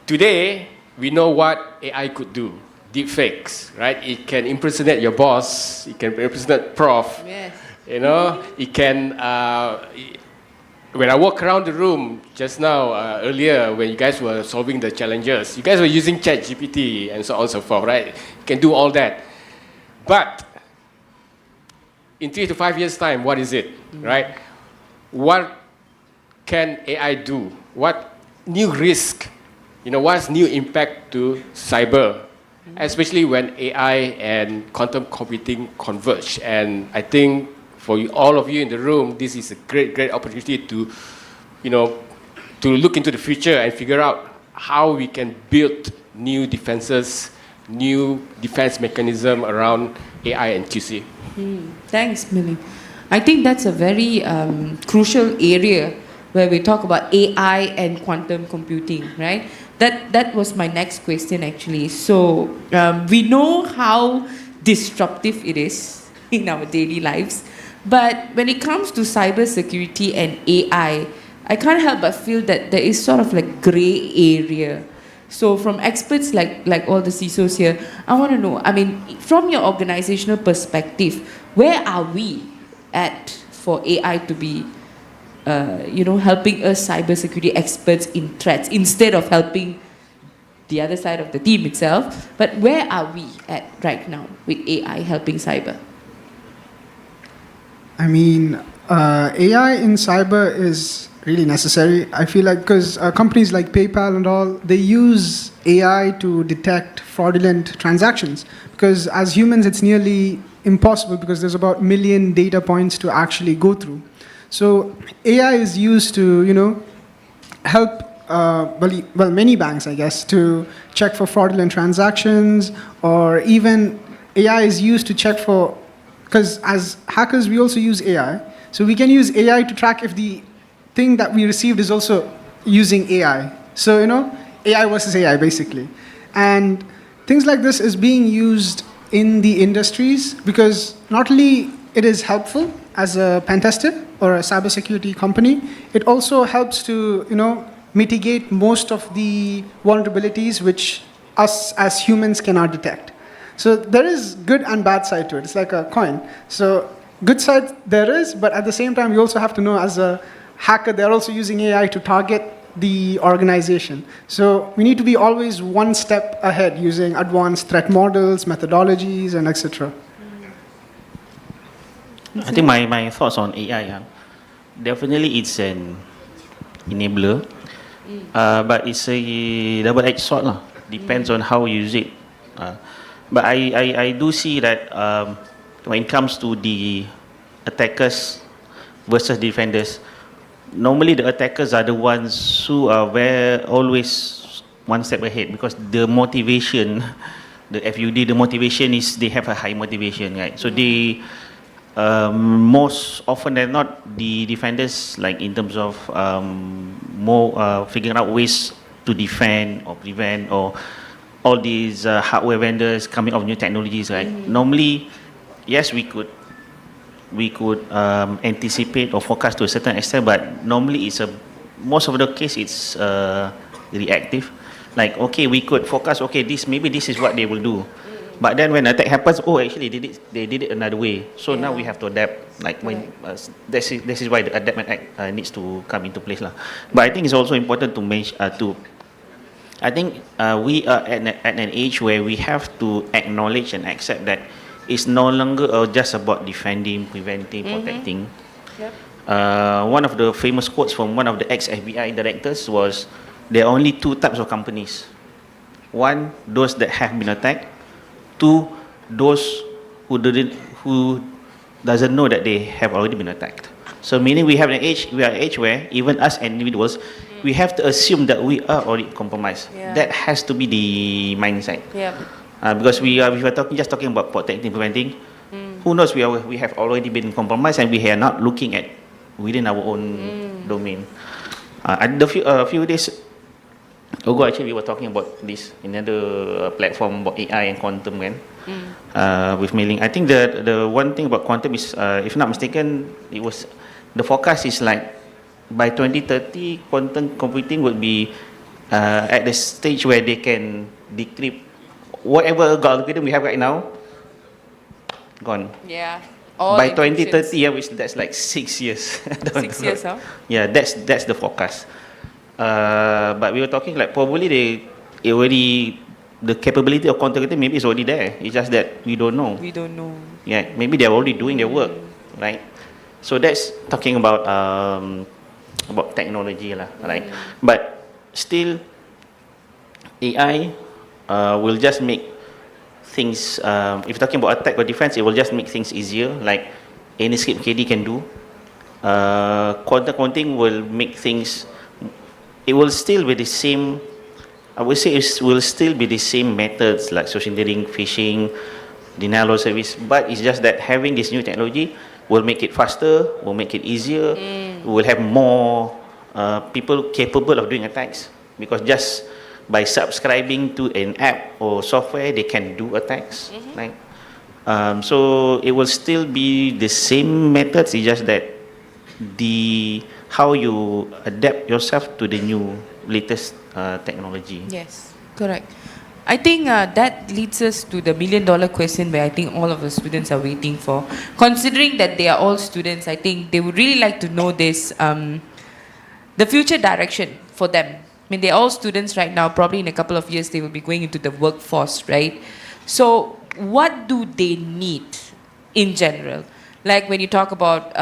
Today, we know what AI could do. Deepfakes, right? It can impersonate your boss. It can impersonate prof. Yes. You know, it can. When I walk around the room just now, earlier, when you guys were solving the challenges, you guys were using ChatGPT and so on and so forth, right? You can do all that. But in 3 to 5 years' time, what is it, right? What can AI do? What new risk, what's new impact to cyber, especially when AI and quantum computing converge? And I think for all of you in the room, this is a great, great opportunity to, to look into the future and figure out how we can build new defenses, new defense mechanism around AI and QC. Thanks, Millie. I think that's a very crucial area where we talk about AI and quantum computing, right? That was my next question, actually. So we know how disruptive it is in our daily lives. But when it comes to cybersecurity and AI, I can't help but feel that there is sort of like gray area. So from experts like all the CISOs here, I want to know, I mean, from your organizational perspective, where are we at for AI to be, helping us cybersecurity experts in threats instead of helping the other side of the team itself? But where are we at right now with AI helping cyber? I mean, AI in cyber is really necessary. I feel like because companies like PayPal and all, they use AI to detect fraudulent transactions. Because as humans, it's nearly impossible because there's about 1 million data points to actually go through. So AI is used to, help, many banks, I guess, to check for fraudulent transactions, or even AI is used to check for, because as hackers, we also use AI. So we can use AI to track if the thing that we received is also using AI. So, AI versus AI, basically. And things like this is being used in the industries because not only it is helpful as a pen tester or a cybersecurity company, it also helps to, mitigate most of the vulnerabilities which us as humans cannot detect. So there is good and bad side to it. It's like a coin. So good side there is, but at the same time, you also have to know as a hacker, they're also using AI to target the organization. So we need to be always one step ahead using advanced threat models, methodologies, and etc. I think my thoughts on AI, definitely it's an enabler, but it's a double-edged sword. Depends on how you use it. But I do see that when it comes to the attackers versus defenders, normally the attackers are the ones who are always one step ahead because the motivation, the FUD, the motivation is they have a high motivation, right? So they, most often than not, the defenders, like in terms of more figuring out ways to defend or prevent, or all these hardware vendors coming up with new technologies, right? Normally, yes, we could anticipate or forecast to a certain extent, but normally most of the case it's reactive. Like, okay, we could forecast, okay, maybe this is what they will do. But then when attack happens, actually they did it another way. So now we have to adapt. Like when this is why the adapt and act needs to come into place, lah. But I think it's also important to mention I think we are at an age where we have to acknowledge and accept that it's no longer just about defending, preventing, protecting. one of the famous quotes from one of the ex-FBI directors was, there are only two types of companies. One, those that have been attacked. Two, those who doesn't know that they have already been attacked. So meaning we are an age where even us individuals, we have to assume that we are already compromised. Yeah. That has to be the mindset. Yeah. Because we are talking about protecting, preventing. Who knows, we have already been compromised and we are not looking at within our own domain. A few days ago, actually, we were talking about this in another platform about AI and quantum, with mailing. I think the one thing about quantum is, if not mistaken, the forecast is like by 2030, quantum computing would be at the stage where they can decrypt whatever algorithm we have right now. Gone. Yeah. By 2030, yeah, which that's like 6 years. 6 years, huh? Yeah, that's the forecast. But we were talking like probably the capability of quantum computing maybe is already there. It's just that we don't know. We don't know. Yeah, maybe they're already doing their work, right? So that's talking about technology lah, right? But still, AI will just make things, if you're talking about attack or defense, it will just make things easier, like any script KD can do. Quantum computing will make things, it will still be the same, I would say it will still be the same methods like social engineering, phishing, denial of service, but it's just that having this new technology will make it faster, will make it easier, will have more people capable of doing attacks, because just by subscribing to an app or software, they can do attacks, right? So it will still be the same methods, it's just that how you adapt yourself to the new latest technology. Yes, correct. I think that leads us to the million-dollar question where I think all of the students are waiting for. Considering that they are all students, I think they would really like to know this, the future direction for them. I mean, they're all students right now. Probably in a couple of years, they will be going into the workforce, right? So what do they need in general? Like when you talk about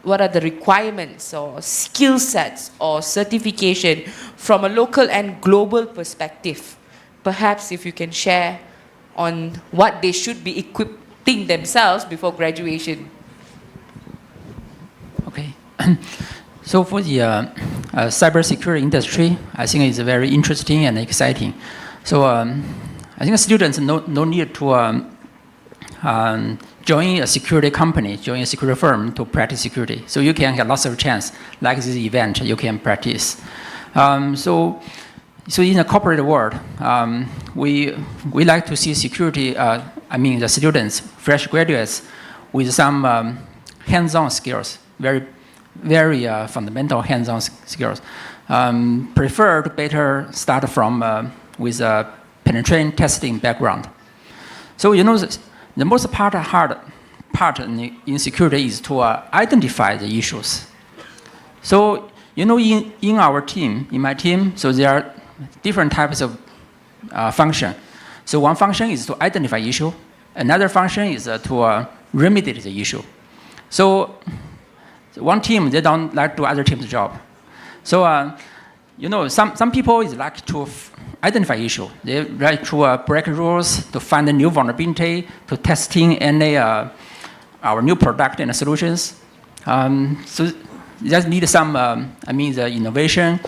what are the requirements or skill sets or certification from a local and global perspective, perhaps if you can share on what they should be equipping themselves before graduation. Okay. So for the cybersecurity industry, I think it's very interesting and exciting. So I think students no need to join a security company, join a security firm to practice security. So you can get lots of chance, like this event, you can practice. So in the corporate world, we like to see security, the students, fresh graduates, with some hands-on skills, very fundamental hands-on skills. Prefer to better start from with a penetration testing background. So the most hard part in security is to identify the issues. So in our team, in my team, so there are different types of function. So one function is to identify issue. Another function is to remediate the issue. So one team, they don't like to do other team's job. So some people is like to identify issue. They like to break rules, to find a new vulnerability, to testing any our new product and solutions. So you just need some, the innovation,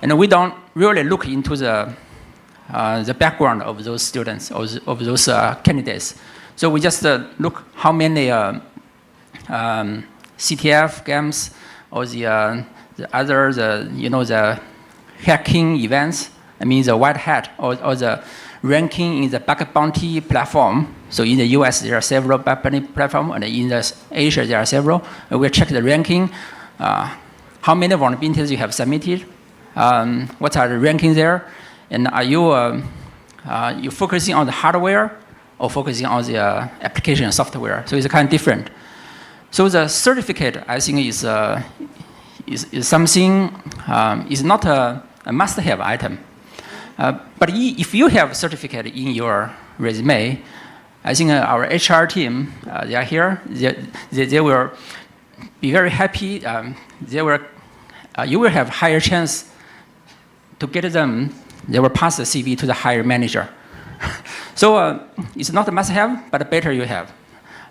and we don't really look into the background of those students or of those candidates. So we just look how many CTF games or the other the hacking events. The white hat or the ranking in the bug bounty platform. So in the US there are several bug bounty platforms, and in Asia there are several. We check the ranking, how many vulnerabilities you have submitted, what are the ranking there, and are you focusing on the hardware or focusing on the application and software? So it's kind of different. So the certificate, I think, is something, is not a must-have item. But if you have a certificate in your resume, I think our HR team, they are here. They will be very happy. You will have higher chance to get them. They will pass the CV to the higher manager. So it's not a must-have, but better you have.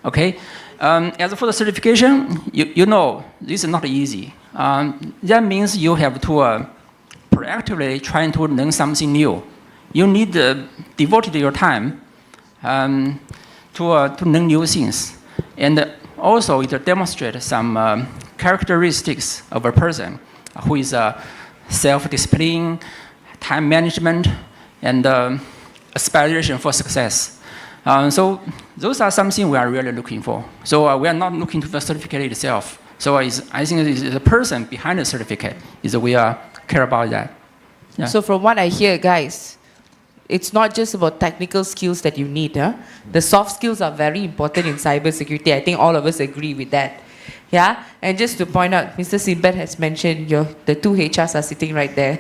Okay. As for the certification, you know this is not easy. That means you have to proactively try to learn something new. You need devote your time to learn new things, and also it demonstrates some characteristics of a person who is self-discipline, time management, and aspiration for success. So those are something we are really looking for. So we are not looking to the certificate itself. So I think it's the person behind the certificate is we care about that. Yeah. So from what I hear, guys, it's not just about technical skills that you need. Huh? The soft skills are very important in cybersecurity. I think all of us agree with that. Yeah. And just to point out, Mr. Sinbad has mentioned the two HRs are sitting right there.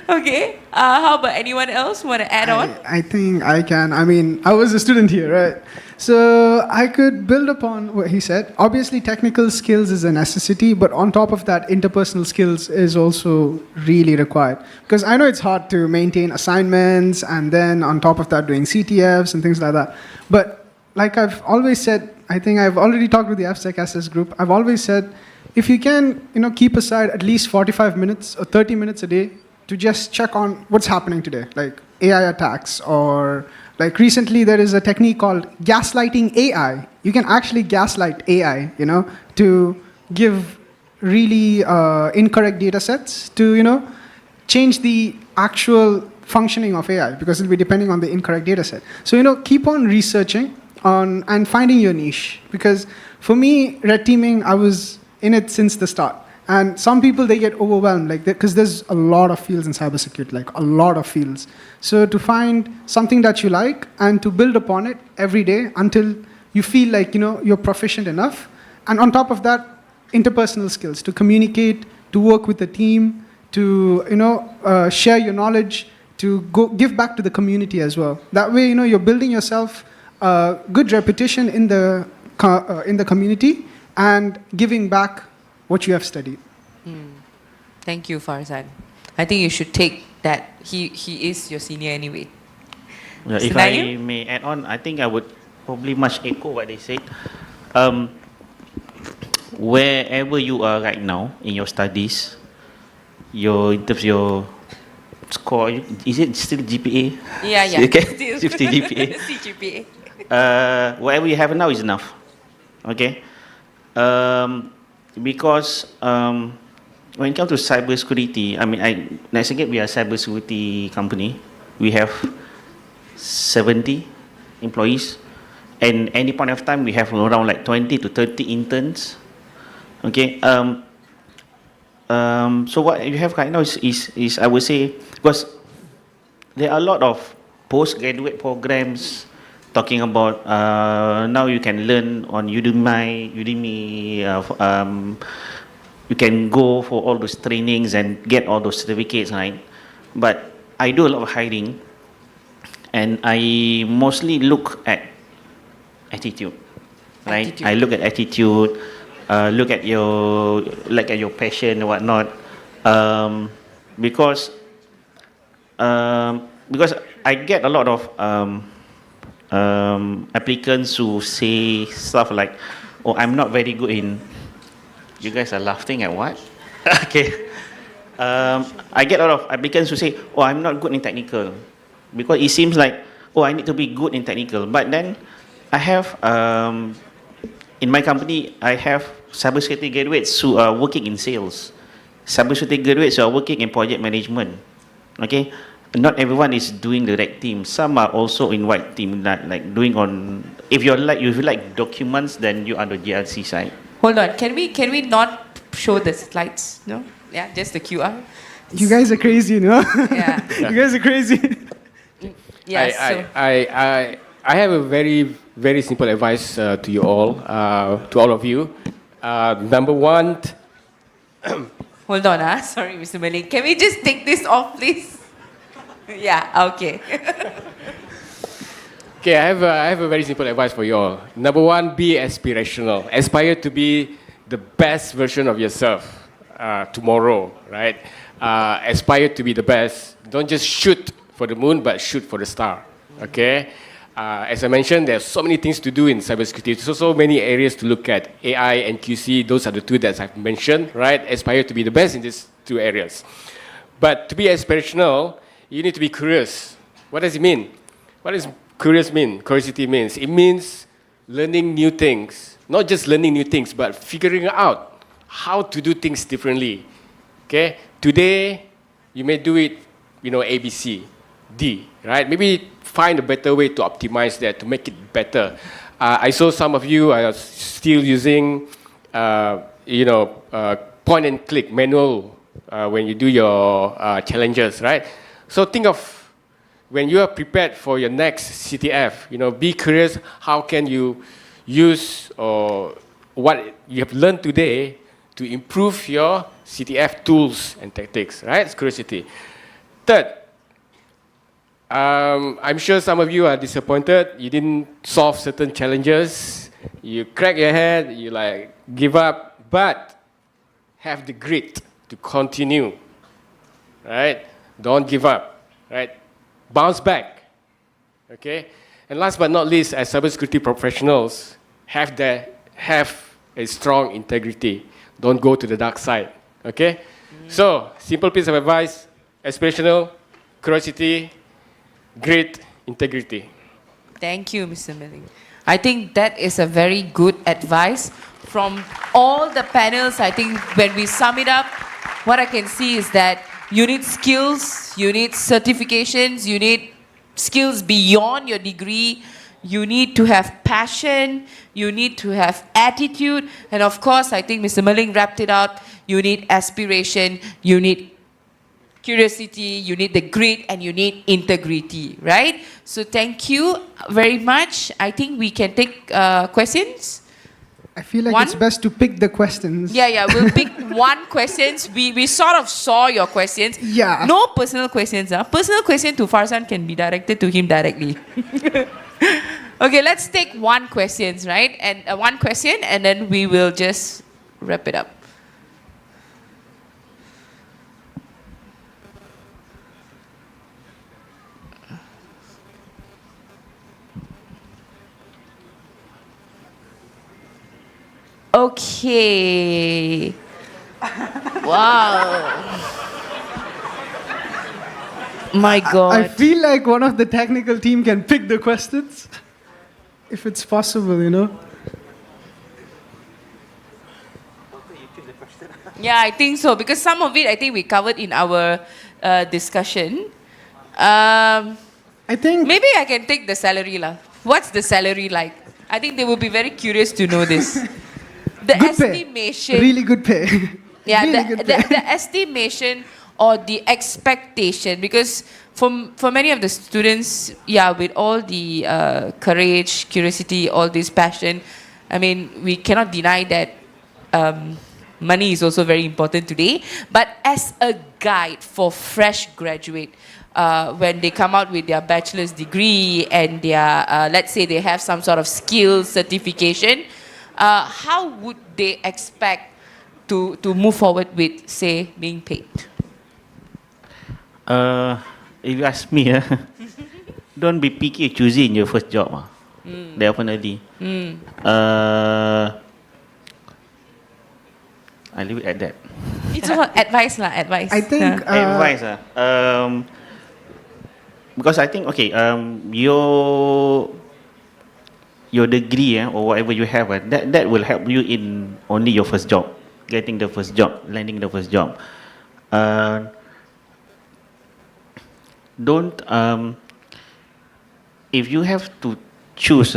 Okay. How about anyone else want to add on? I think I can. I mean, I was a student here, right? So I could build upon what he said. Obviously, technical skills is a necessity, but on top of that, interpersonal skills is also really required. Because I know it's hard to maintain assignments and then on top of that, doing CTFs and things like that. But like I've always said, I think I've already talked with the FSecSS group. I've always said, if you can, keep aside at least 45 minutes or 30 minutes a day to just check on what's happening today, like AI attacks, or like recently there is a technique called gaslighting AI. You can actually gaslight AI, to give really incorrect data sets to, change the actual functioning of AI, because it'll be depending on the incorrect data set. So, keep on researching on and finding your niche, because for me, red teaming, I was in it since the start. And some people, they get overwhelmed, because there's a lot of fields in cybersecurity, like a lot of fields. So to find something that you like and to build upon it every day until you feel like, you're proficient enough. And on top of that, interpersonal skills, to communicate, to work with the team, to, share your knowledge, to go give back to the community as well. That way, you're building yourself a good reputation in the community and giving back what you have studied. Thank you, Farzan. I think you should take that. He is your senior anyway. Yeah, if I may add on, I think I would probably much echo what they said. Wherever you are right now in your studies, in terms of your score, is it still GPA? Yeah. Okay, still GPA. CGPA. Whatever you have now is enough. Okay. Because when it comes to cybersecurity, I mean, again, we are a cybersecurity company. We have 70 employees, and any point of time we have around like 20 to 30 interns. Okay. So what you have right now is I would say, because there are a lot of postgraduate programs talking about now you can learn on Udemy. You can go for all those trainings and get all those certificates, right? But I do a lot of hiring, and I mostly look at attitude, right? I look at attitude, look at your passion and whatnot, because I get a lot of applicants who say stuff like, "Oh, I'm not very good in." You guys are laughing at what? Okay. I get a lot of applicants who say, "Oh, I'm not good in technical," because it seems like, "Oh, I need to be good in technical." But then, I have in my company, I have cybersecurity graduates who are working in sales, cybersecurity graduates who are working in project management. Okay. Not everyone is doing the red team. Some are also in white team, like doing on. If you like documents, then you are on the GRC side. Hold on. Can we not show the slides? No. Yeah, just the QR. You guys are crazy, Yeah. You guys are crazy. Yeah. I have a very, very simple advice to you all, to all of you. Number one. Hold on, sorry, Mr. Malay. Can we just take this off, please? Yeah, okay. Okay, I have a very simple advice for you all. Number one, be aspirational. Aspire to be the best version of yourself tomorrow, right? Aspire to be the best. Don't just shoot for the moon, but shoot for the star, okay? As I mentioned, there are so many things to do in cybersecurity. So many areas to look at. AI and QC, those are the two that I've mentioned, right? Aspire to be the best in these two areas. But to be aspirational, you need to be curious. What does it mean? What does curious mean? Curiosity means? It means learning new things. Not just learning new things, but figuring out how to do things differently. Okay? Today, you may do it, A, B, C, D, right? Maybe find a better way to optimize that, to make it better. I saw some of you are still using, point and click manual when you do your challenges, right? So think of when you are prepared for your next CTF, be curious how can you use what you have learned today to improve your CTF tools and tactics, right? It's curiosity. Third, I'm sure some of you are disappointed. You didn't solve certain challenges. You crack your head, you give up, but have the grit to continue, right? Don't give up, right? Bounce back, okay? And last but not least, as cybersecurity professionals, have a strong integrity. Don't go to the dark side, okay? So, simple piece of advice, aspirational, curiosity, grit, integrity. Thank you, Mr. Milling. I think that is a very good advice. From all the panels, I think when we sum it up, what I can see is that you need skills, you need certifications, you need skills beyond your degree, you need to have passion, you need to have attitude, and of course, I think Mr. Milling wrapped it up, you need aspiration, you need curiosity, you need the grit, and you need integrity, right? So thank you very much. I think we can take questions. I feel like One? it's best to pick the questions. Yeah, we'll pick one questions. We sort of saw your questions. Yeah. No personal questions. Personal question to Farzan can be directed to him directly. Okay, let's take one questions, right? And one question, and then we will just wrap it up. Okay. Wow. My God. I feel like one of the technical team can pick the questions, if it's possible, Yeah, I think so, because some of it I think we covered in our discussion. I think Maybe I can take the salary lah. What's the salary like? I think they will be very curious to know this. The good pay. estimation. Really good pay. Yeah, Really good pay. the estimation or the expectation, because for many of the students, yeah, with all the courage, curiosity, all this passion, I mean, we cannot deny that money is also very important today. But as a guide for fresh graduate, when they come out with their bachelor's degree and their, let's say they have some sort of skill certification, how would they expect to move forward with, say, being paid? If you ask me, don't be picky choosy in your first job. Definitely. I leave it at that. It's all advice lah, advice. I think Advice. Because I think, okay, your degree or whatever you have, that will help you in only your first job, getting the first job, landing the first job. Don't, if you have to choose,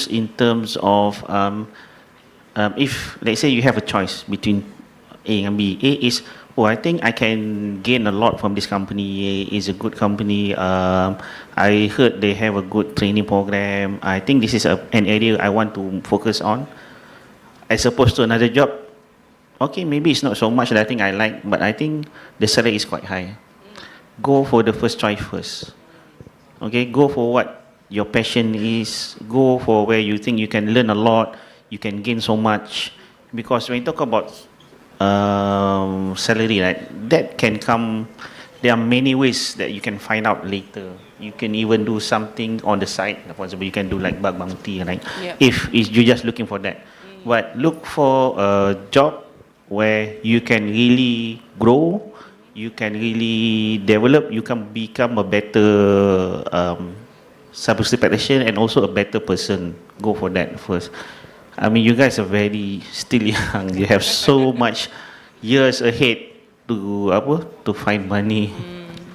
in terms of, if, let's say you have a choice between A and B. A is, I think I can gain a lot from this company. A is a good company. I heard they have a good training program. I think this is an area I want to focus on. As opposed to another job, okay, maybe it's not so much that I think I like, but I think the salary is quite high. Go for the first choice first. Okay, go for what your passion is, go for where you think you can learn a lot, you can gain so much. Because when you talk about salary, right, that can come, there are many ways that you can find out later. You can even do something on the side. For example, you can do like bug bounty, right? Yep. If you're just looking for that. But look for a job where you can really grow, you can really develop, you can become a better cybersecurity practitioner and also a better person. Go for that first. I mean, you guys are very still young. You have so much years ahead to find money.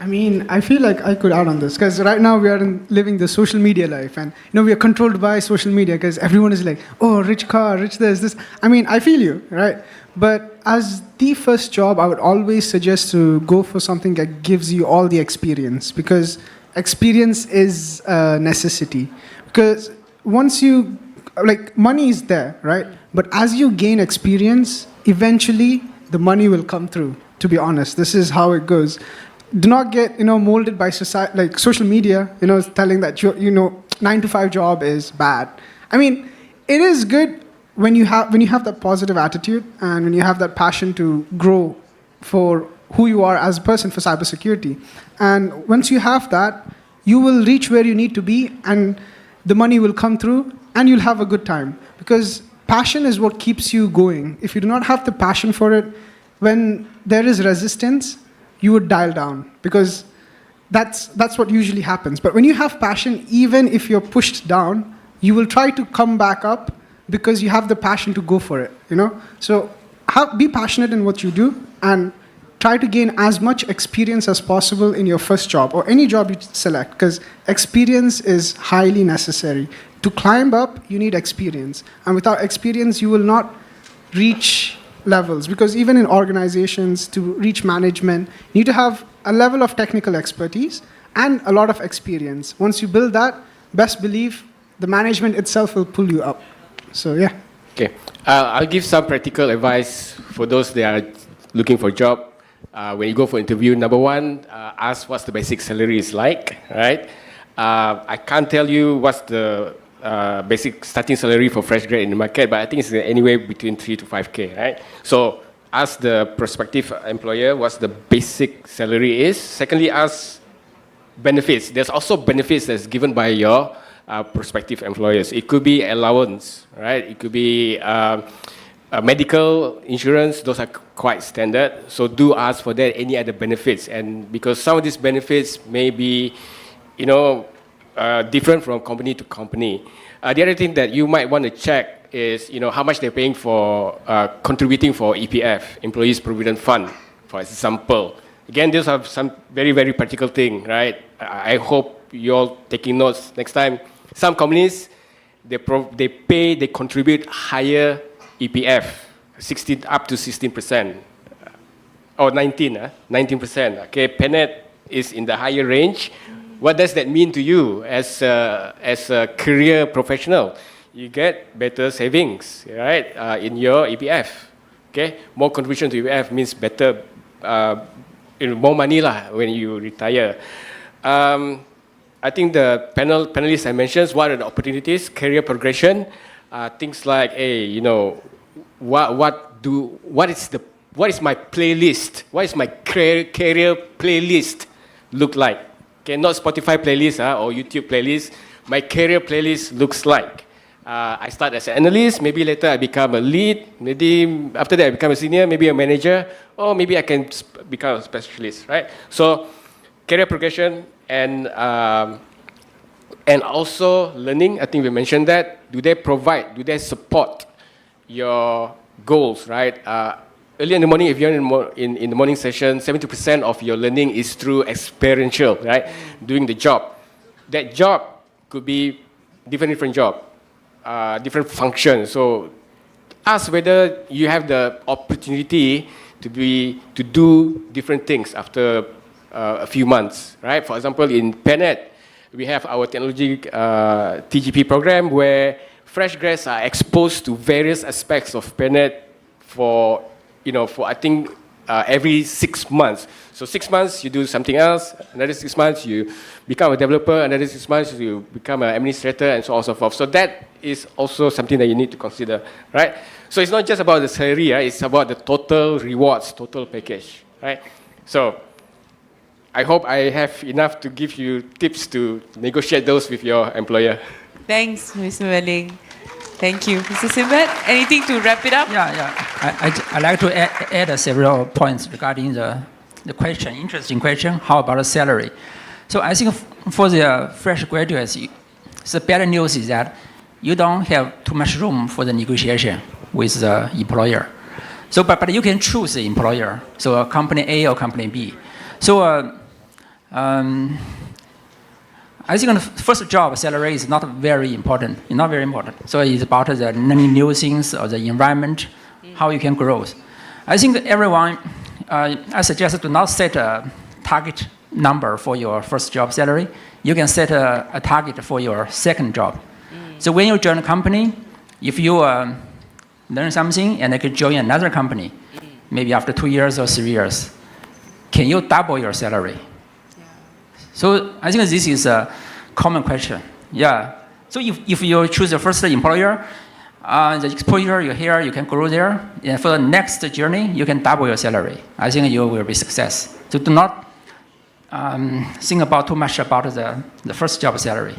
I mean, I feel like I could add on this because right now we are living the social media life, and we are controlled by social media because everyone is like, oh, rich car, rich this. I mean, I feel you, right? But as the first job, I would always suggest to go for something that gives you all the experience, because experience is a necessity. Because once you, like, money is there, right? But as you gain experience, eventually the money will come through. To be honest, this is how it goes. Do not get molded by society, like social media, telling that your 9-to-5 job is bad. I mean, it is good when you have that positive attitude and when you have that passion to grow for who you are as a person for cybersecurity. And once you have that, you will reach where you need to be, and the money will come through, and you'll have a good time. Because passion is what keeps you going. If you do not have the passion for it, when there is resistance, you would dial down, because that's what usually happens. But when you have passion, even if you're pushed down, you will try to come back up because you have the passion to go for it, So be passionate in what you do and try to gain as much experience as possible in your first job or any job you select, because experience is highly necessary. To climb up, you need experience. And without experience, you will not reach levels, because even in organizations, to reach management, you need to have a level of technical expertise and a lot of experience. Once you build that, best believe the management itself will pull you up. So yeah. Okay, I'll give some practical advice for those that are looking for a job. When you go for interview, number one, ask what's the basic salary is like, right? I can't tell you what's the basic starting salary for fresh grad in the market, but I think it's anywhere between 3 to 5K, right? So ask the prospective employer what's the basic salary is. Secondly, ask benefits. There's also benefits that's given by your prospective employers. It could be allowance, right? It could be medical insurance. Those are quite standard. So do ask for that, any other benefits. And because some of these benefits may be, different from company to company. The other thing that you might want to check is, how much they're paying for contributing for EPF, Employees Provident Fund, for example. Again, these are some very, very practical thing, right? I hope you're all taking notes next time. Some companies, they contribute higher EPF, 16 up to 16%, or 19%. Okay, PENET is in the higher range. What does that mean to you as a career professional? You get better savings, right, in your EPF. Okay, more contribution to EPF means better, more money lah when you retire. I think the panelists I mentioned, what are the opportunities, career progression, things like, hey, what is my playlist? What is my career playlist look like? Okay, not Spotify playlist or YouTube playlist. My career playlist looks like. I start as an analyst, maybe later I become a lead, maybe after that I become a senior, maybe a manager, or maybe I can become a specialist, right? So, career progression and also learning, I think we mentioned that. Do they support your goals, right? Early in the morning, if you're in the morning session, 70% of your learning is through experiential, right? Doing the job. That job could be different job, different function. So ask whether you have the opportunity to do different things after a few months, right? For example, in PENET, we have our technology TGP program where fresh grads are exposed to various aspects of PENET for I think every 6 months. So 6 months you do something else, another 6 months you become a developer, another 6 months you become an administrator, and so on and so forth. So that is also something that you need to consider, right? So it's not just about the salary, right? It's about the total rewards, total package, right? So I hope I have enough to give you tips to negotiate those with your employer. Thanks, Mr. Welling. Thank you. Mr. Simbad, anything to wrap it up? I'd like to add several points regarding the question, interesting question, how about the salary? So I think for the fresh graduates, the better news is that you don't have too much room for the negotiation with the employer. So, but you can choose the employer, so a company A or company B. So I think the first job salary is not very important. It's not very important. So it's about the learning new things or the environment, how you can grow. I think everyone, I suggest do not set a target number for your first job salary. You can set a target for your second job. So when you join a company, if you learn something and you can join another company, maybe after 2 years or 3 years, can you double your salary? So I think this is a common question. Yeah. So if you choose your first employer, the exposure you here, you can grow there. And for the next journey, you can double your salary. I think you will be success. So do not think about too much about the first job salary.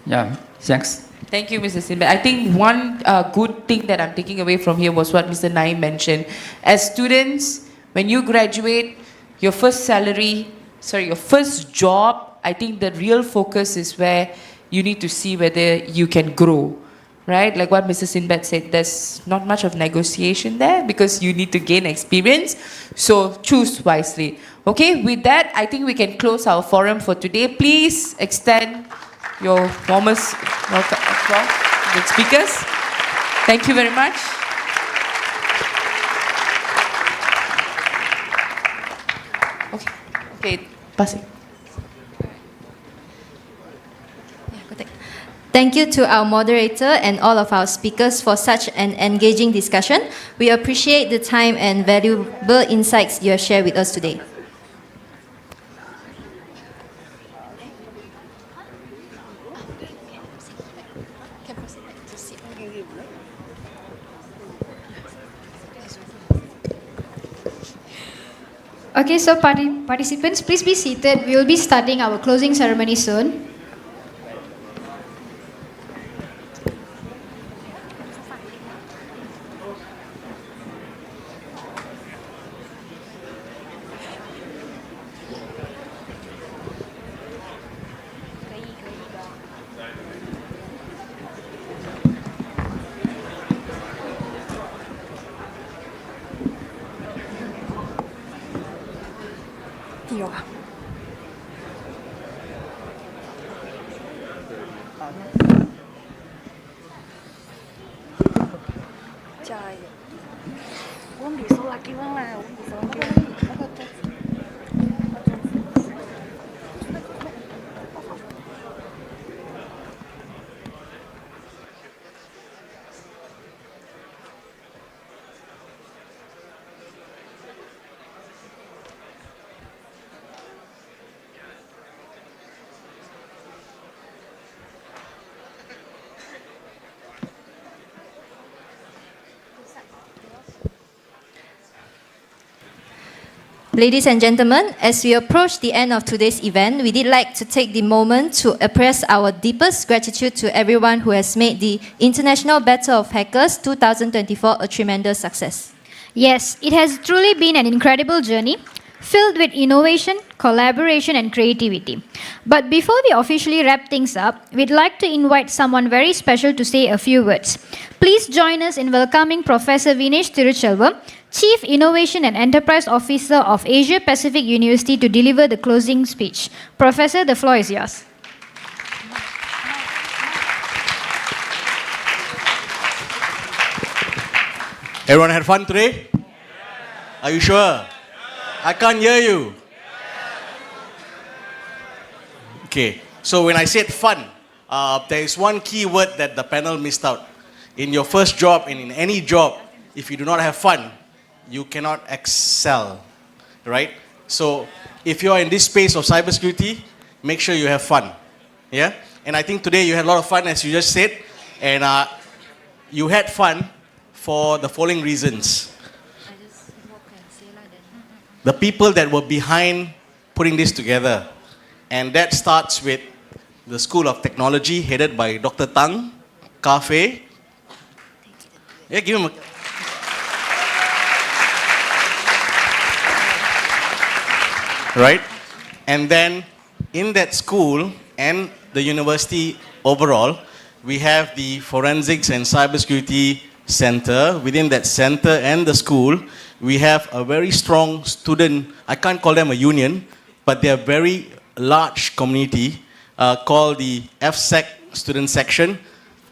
Yeah. Thanks. Thank you, Mr. Sinbad. I think one good thing that I'm taking away from here was what Mr. Naim mentioned. As students, when you graduate, your first job, I think the real focus is where you need to see whether you can grow, right? Like what Mr. Sinbad said, there's not much of negotiation there because you need to gain experience. So choose wisely. Okay, with that, I think we can close our forum for today. Please extend your warmest welcome to the speakers. Thank you very much. Okay, passing. Thank you to our moderator and all of our speakers for such an engaging discussion. We appreciate the time and valuable insights you have shared with us today. Okay, so participants, please be seated. We will be starting our closing ceremony soon. Ladies and gentlemen, as we approach the end of today's event, we did like to take the moment to express our deepest gratitude to everyone who has made the International Battle of Hackers 2024 a tremendous success. Yes, it has truly been an incredible journey, filled with innovation, collaboration, and creativity. But before we officially wrap things up, we'd like to invite someone very special to say a few words. Please join us in welcoming Professor Vinesh Tiruchelvam, Chief Innovation and Enterprise Officer of Asia Pacific University, to deliver the closing speech. Professor, the floor is yours. Everyone had fun today? Are you sure? I can't hear you. Okay, so when I said fun, there is one key word that the panel missed out. In your first job and in any job, if you do not have fun, you cannot excel, right? So if you are in this space of cybersecurity, make sure you have fun, yeah? And I think today you had a lot of fun, as you just said, and you had fun for the following reasons. The people that were behind putting this together, and that starts with the School of Technology headed by Dr. Tang, Cafe. Yeah, give him a... Right? And then in that school and the university overall, we have the Forensics and Cybersecurity Center. Within that center and the school, we have a very strong student, I can't call them a union, but they're a very large community called the FSEC student section,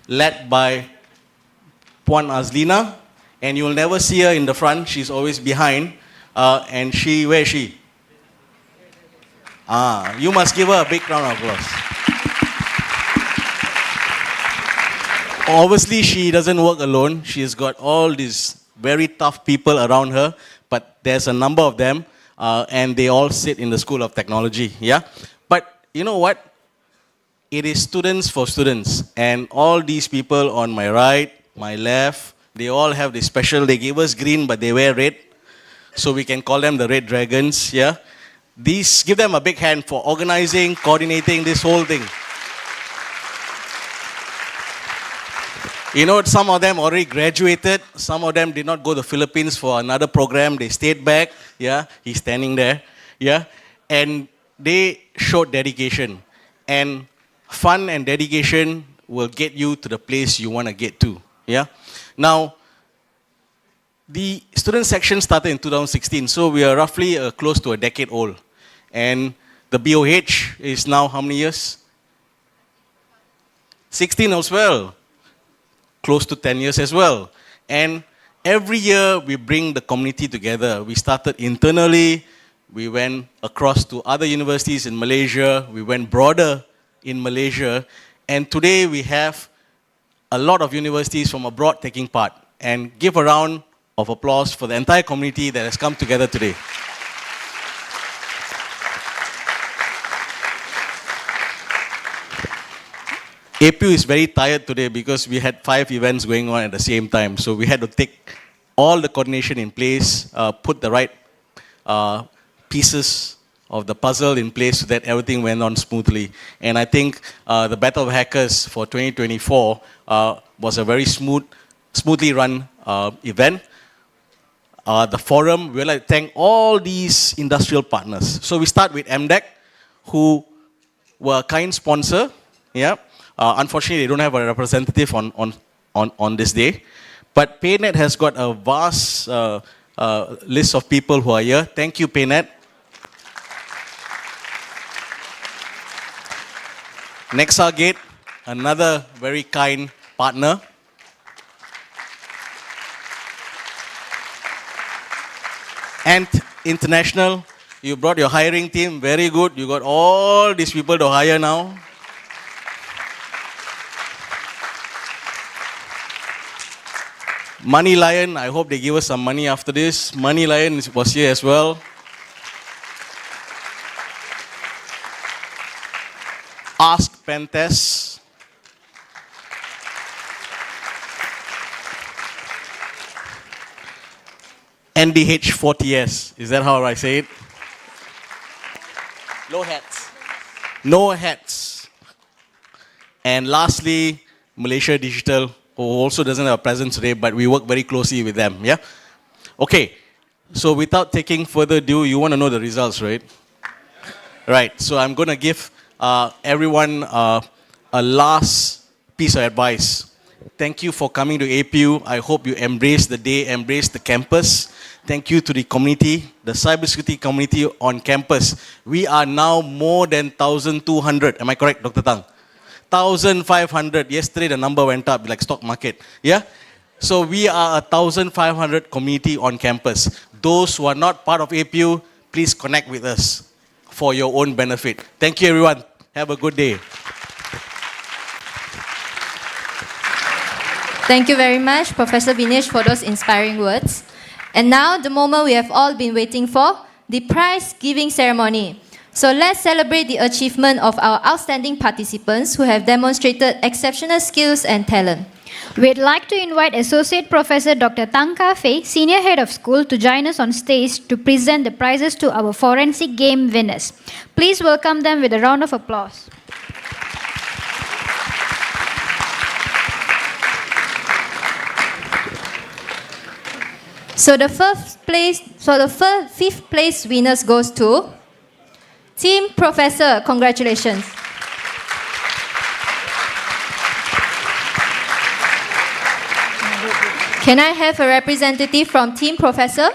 led by Puan Azlina. And you'll never see her in the front, she's always behind. And she, where is she? You must give her a big round of applause. Obviously, she doesn't work alone. She's got all these very tough people around her, but there's a number of them, and they all sit in the School of Technology, yeah? But you know what? It is students for students, and all these people on my right, my left, they all have this special, they gave us green, but they wear red, so we can call them the Red Dragons, yeah? These, give them a big hand for organizing, coordinating this whole thing. You know, some of them already graduated. Some of them did not go to the Philippines for another program. They stayed back. Yeah, he's standing there. Yeah, and they showed dedication. And fun and dedication will get you to the place you want to get to. Yeah. Now, the student section started in 2016, so we are roughly close to a decade old. And the BOH is now how many years? 16 as well. Close to 10 years as well. And every year we bring the community together. We started internally, we went across to other universities in Malaysia, we went broader in Malaysia, and today we have a lot of universities from abroad taking part. And give a round of applause for the entire community that has come together today. APU is very tired today because we had 5 events going on at the same time. So we had to take all the coordination in place, put the right pieces of the puzzle in place so that everything went on smoothly. And I think the Battle of Hackers for 2024 was a very smoothly run event. The forum, we would like to thank all these industrial partners. So we start with MDEC, who were a kind sponsor. Yeah. Unfortunately, they don't have a representative on this day. But PayNet has got a vast list of people who are here. Thank you, PayNet. Nexagate, another very kind partner. And International, you brought your hiring team, very good. You got all these people to hire now. Money Lion, I hope they give us some money after this. Money Lion was here as well. Ask Pentest. NDH40S, is that how I say it? No hats. No hats. And lastly, Malaysia Digital, who also doesn't have a presence today, but we work very closely with them, yeah? Okay, so without taking further ado, you want to know the results, right? Right, so I'm going to give everyone a last piece of advice. Thank you for coming to APU. I hope you embrace the day, embrace the campus. Thank you to the community, the cybersecurity community on campus. We are now more than 1,200. Am I correct, Dr. Tang? 1,500. Yesterday the number went up like stock market. Yeah? So we are 1,500 community on campus. Those who are not part of APU, please connect with us for your own benefit. Thank you everyone. Have a good day. Thank you very much, Professor Vinesh, for those inspiring words. And now, the moment we have all been waiting for, the prize giving ceremony. So let's celebrate the achievement of our outstanding participants who have demonstrated exceptional skills and talent. We'd like to invite Associate Professor Dr. Tang Ka-fei, Senior Head of School, to join us on stage to present the prizes to our forensic game winners. Please welcome them with a round of applause. So the fifth place winners goes to Team Professor. Congratulations. Can I have a representative from Team Professor?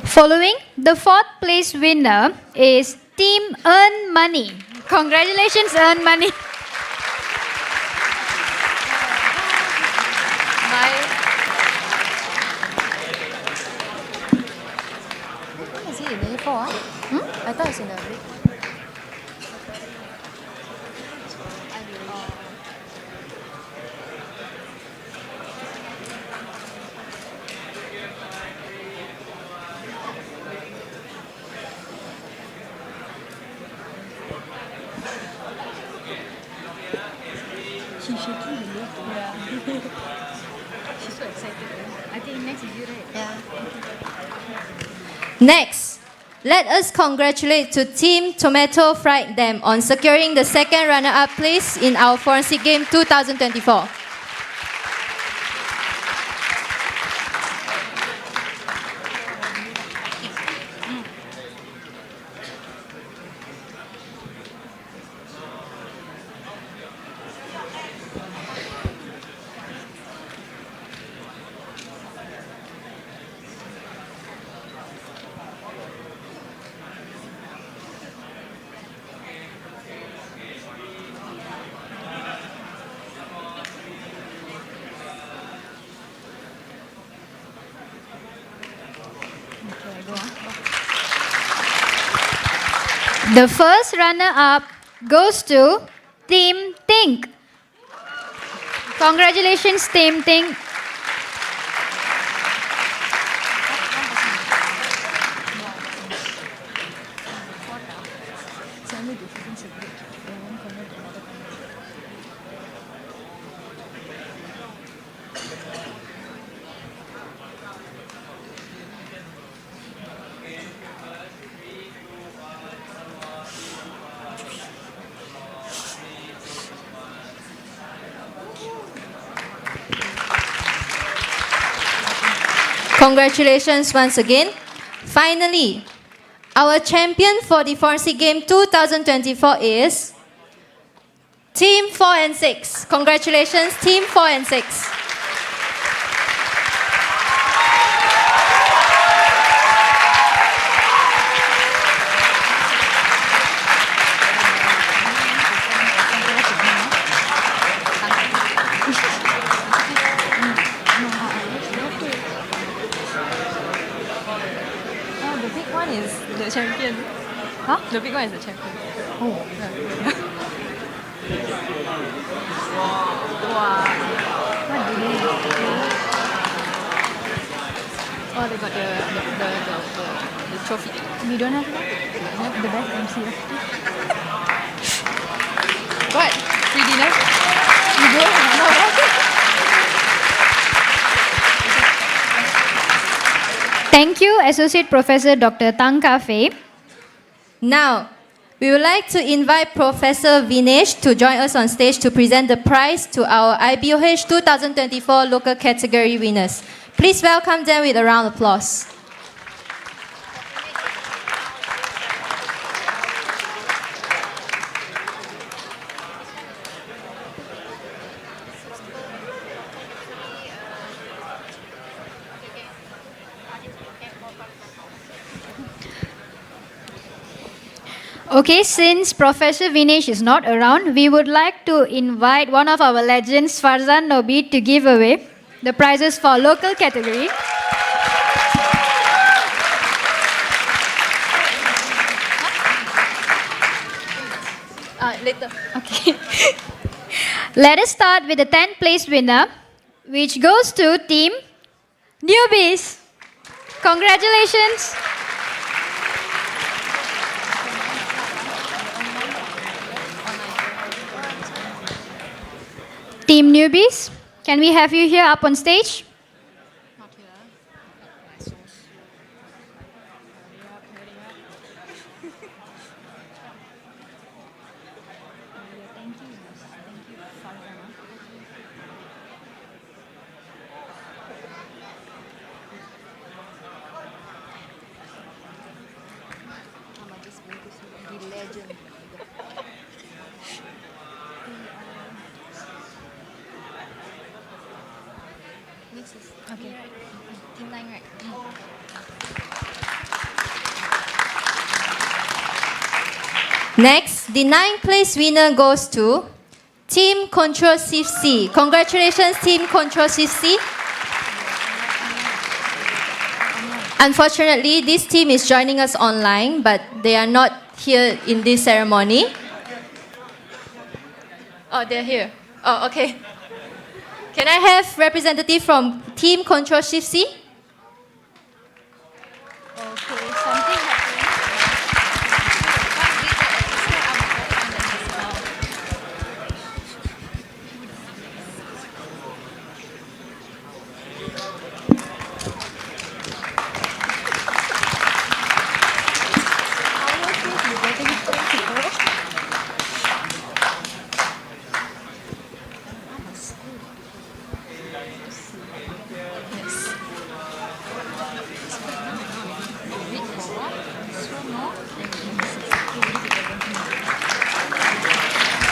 Following, the fourth place winner is Team Earn Money. Congratulations, Earn Money. Is it in A4? I thought it's in a big. She's shaking the leg. Yeah. She's so excited. I think next is you, right? Yeah. Next, let us congratulate to Team Tomato Fried Them on securing the second runner-up place in our Forensic Game 2024. The first runner-up goes to Team Think. Congratulations, Team Think. Congratulations once again. Finally, our champion for the Forensic Game 2024 is Team 4 and 6. Congratulations, Team 4 and 6. The big one is the champion. Huh? The big one is the champion. Oh. Wow. What do they do? Oh, they got the trophy. We don't have that? We have the best MC. What? Free dinner? You don't have. Thank you, Associate Professor Dr. Tang Ka-fei. Now, we would like to invite Professor Vinesh to join us on stage to present the prize to our IBOH 2024 local category winners. Please welcome them with a round of applause. Okay, since Professor Vinesh is not around, we would like to invite one of our legends, Farzan Nobi, to give away the prizes for local category. Later. Okay. Let us start with the 10th place winner, which goes to Team Newbies. Congratulations. Team Newbies, can we have you here up on stage? Okay. Team 9, right? Next, the 9th place winner goes to Team Control Shift C. Congratulations, Team Control Shift C. Unfortunately, this team is joining us online, but they are not here in this ceremony. Oh, they're here. Oh, okay. Can I have representative from Team Control Shift C? Okay, something happened.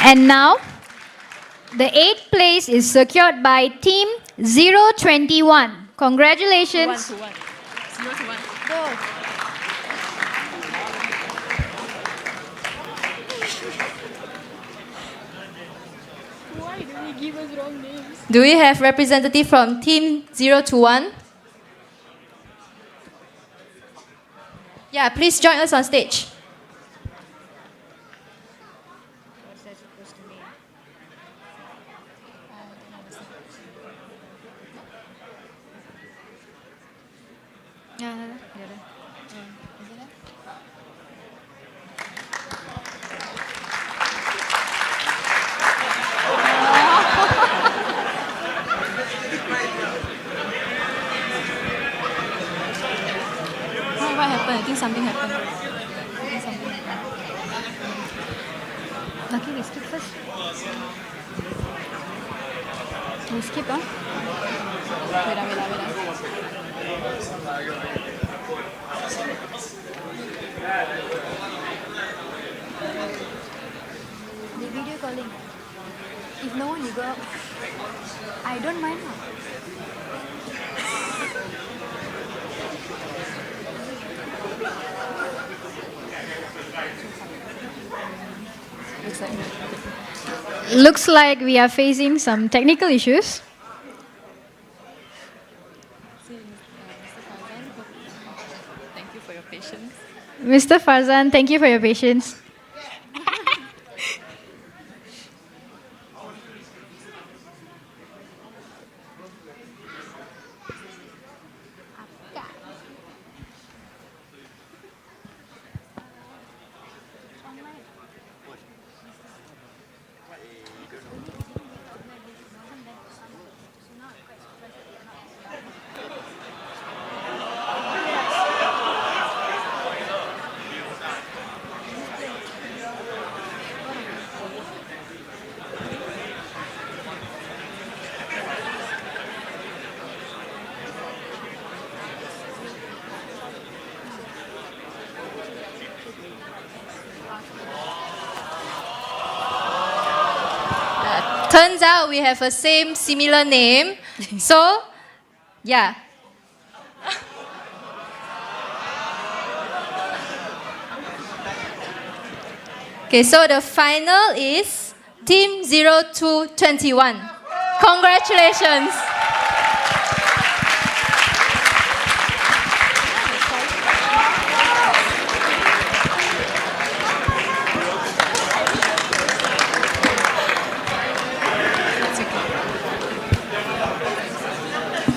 And now, the 8th place is secured by Team 021. Congratulations. Do we have representative from Team 021? Yeah, please join us on stage. What happened? I think something happened. Okay, we skip first. We skip, huh? The video calling. If no one, you go out. I don't mind. Looks like we are facing some technical issues. Thank you for your patience. Mr. Farzan, thank you for your patience. Turns out we have a same similar name. So, yeah. Okay, so the final is Team 0221. Congratulations.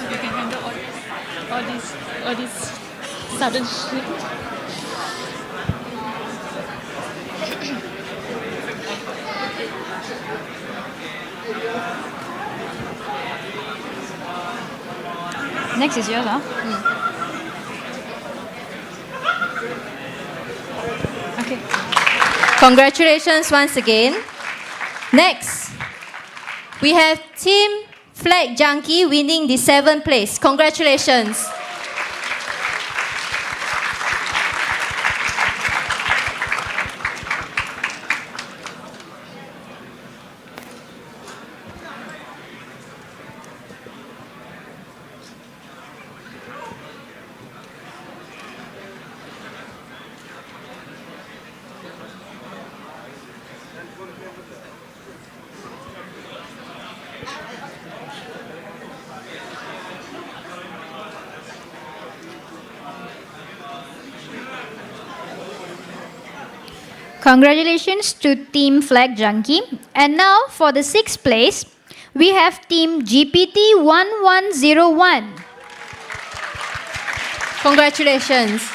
You can handle all this sudden shit. Next is yours, huh? Okay. Congratulations once again. Next, we have Team Flag Junkie winning the 7th place. Congratulations. Congratulations to Team Flag Junkie. And now for the 6th place, we have Team GPT 1101. Congratulations.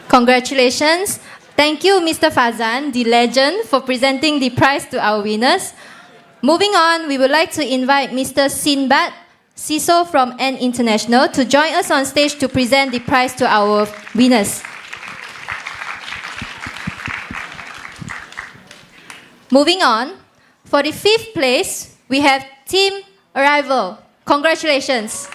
Congratulations. Thank you, Mr. Fazan, the legend, for presenting the prize to our winners. Moving on, we would like to invite Mr. Sinbad, CISO from N International, to join us on stage to present the prize to our winners. Moving on, for the 5th place, we have Team Arrival. Congratulations.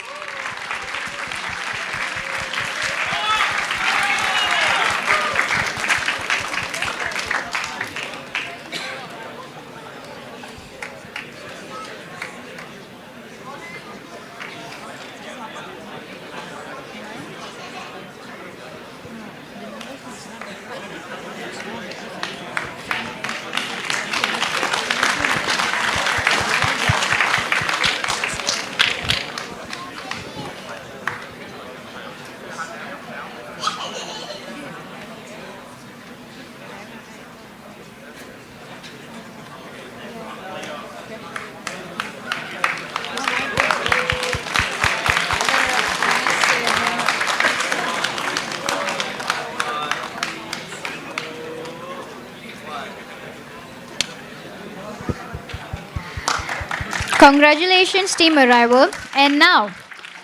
Congratulations, Team Arrival. And now,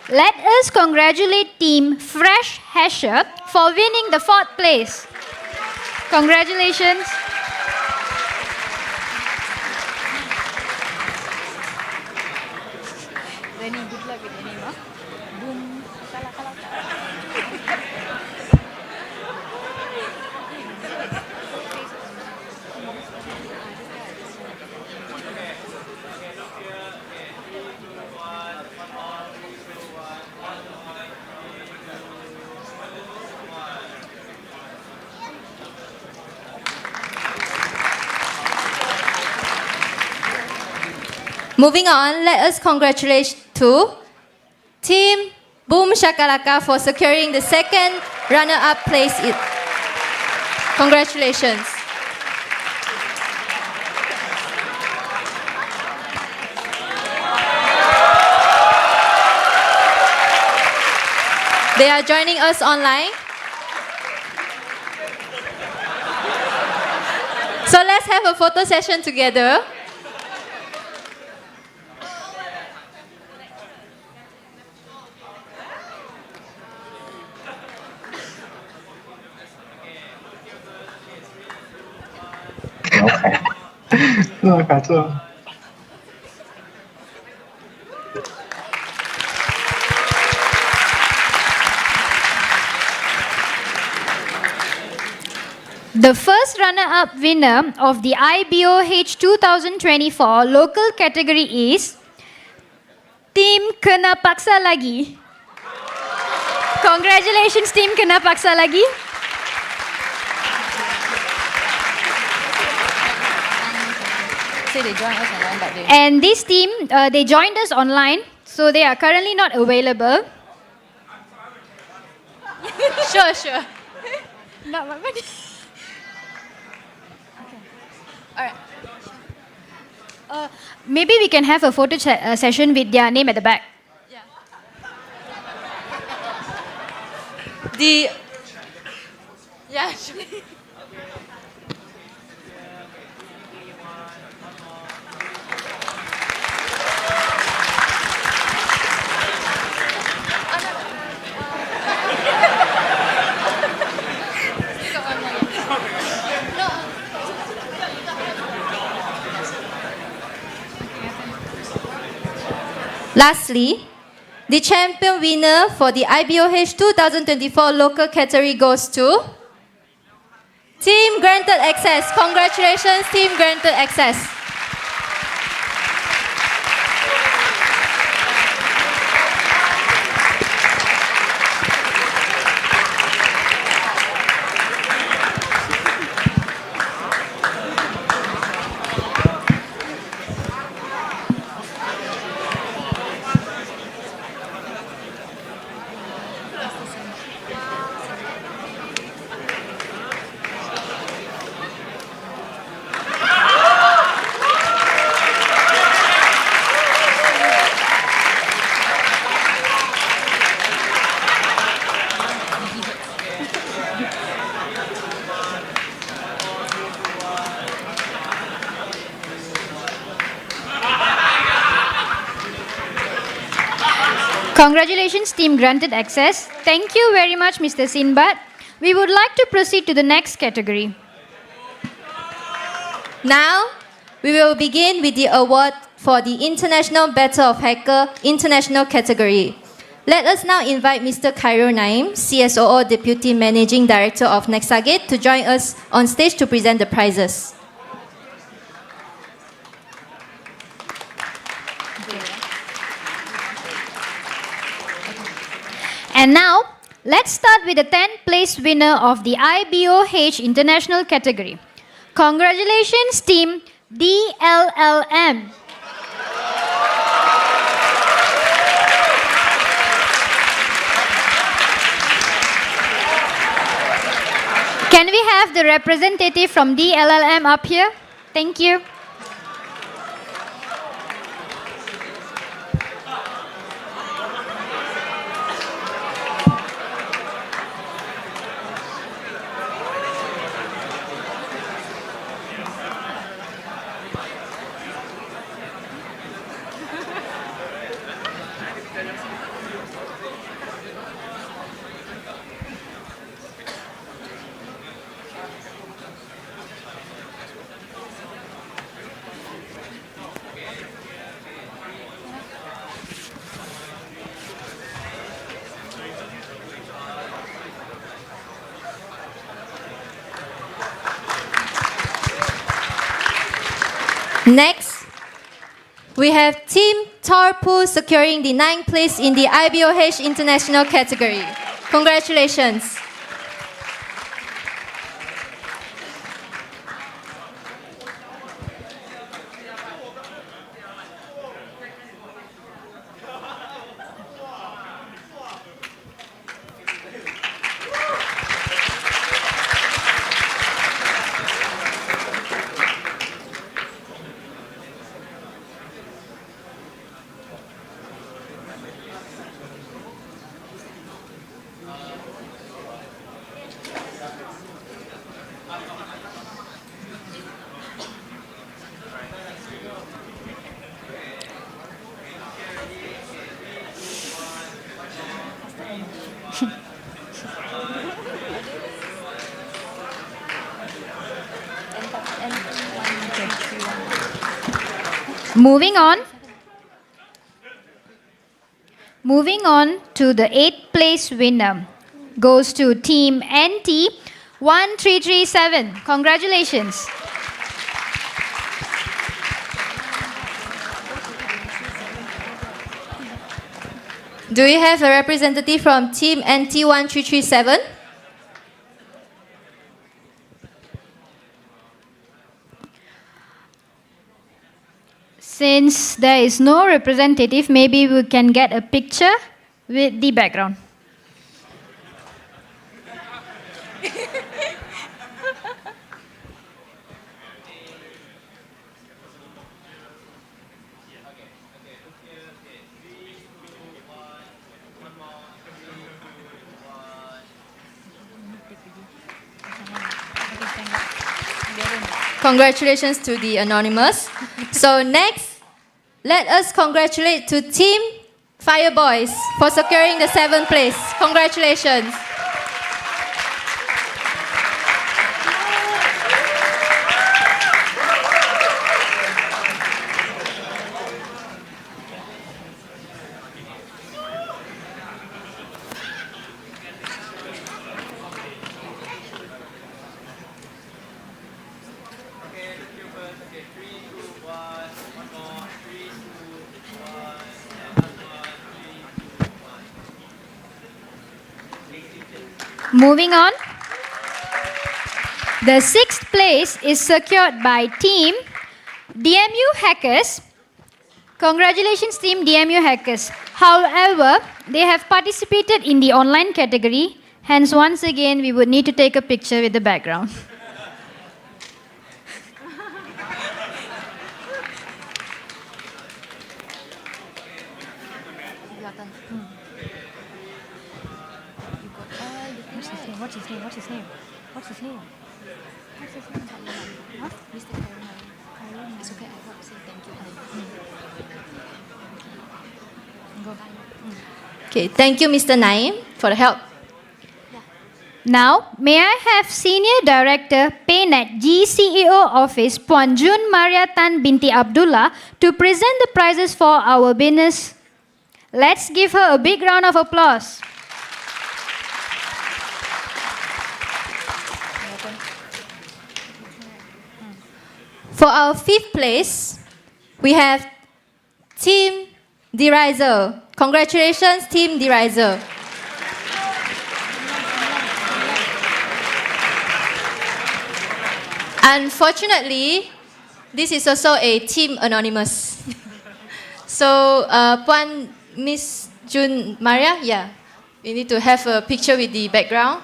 let us congratulate Team Fresh Hasher for winning the 4th place. Congratulations. Rennie, good luck with your name, huh? Boom. Moving on, let us congratulate to Team Boom Shakalaka for securing the 2nd runner-up place. Congratulations. They are joining us online. So let's have a photo session together. 改错。The first runner-up winner of the IBOH 2024 local category is Team Kena Paksa Lagi. Congratulations, Team Kena Paksa Lagi. Say they join us online, but they... And this team, they joined us online, so they are currently not available. Sure. Not my money. Alright. Maybe we can have a photo session with their name at the back. Yeah, sure. Lastly, the champion winner for the IBOH 2024 local category goes to Team Granted Access. Congratulations, Team Granted Access. Congratulations, Team Granted Access. Thank you very much, Mr. Sinbad. We would like to proceed to the next category. Now, we will begin with the award for the International Battle of Hacker International category. Let us now invite Mr. Khairul Naim, CSOO Deputy Managing Director of Nexagate, to join us on stage to present the prizes. And now, let's start with the 10th place winner of the IBOH International category. Congratulations, Team DLLM. Can we have the representative from DLLM up here? Thank you. Next, we have Team Tarpu securing the 9th place in the IBOH International category. Congratulations. Moving on. Moving on to the 8th place winner goes to Team NT 1337. Congratulations. Do we have a representative from Team NT1337? Since there is no representative, maybe we can get a picture with the background. Congratulations to the anonymous. So next, let us congratulate to Team Fireboys for securing the 7th place. Congratulations. Moving on. The 6th place is secured by Team DMU Hackers. Congratulations, Team DMU Hackers. However, they have participated in the online category. Hence, once again, we would need to take a picture with the background. What's his name? What's his name? What's his name? What's his name? Huh? Mr. Karen. It's okay. I want to say thank you. Go. Okay, thank you, Mr. Naim, for the help. Now, may I have Senior Director, PayNet GCEO Office, Puan Jun Maria Tan binti Abdullah, to present the prizes for our winners. Let's give her a big round of applause. For our 5th place, we have Team Deriser. Congratulations, Team Deriser. Unfortunately, this is also a Team Anonymous. So, Puan Miss Jun Maria, yeah, we need to have a picture with the background.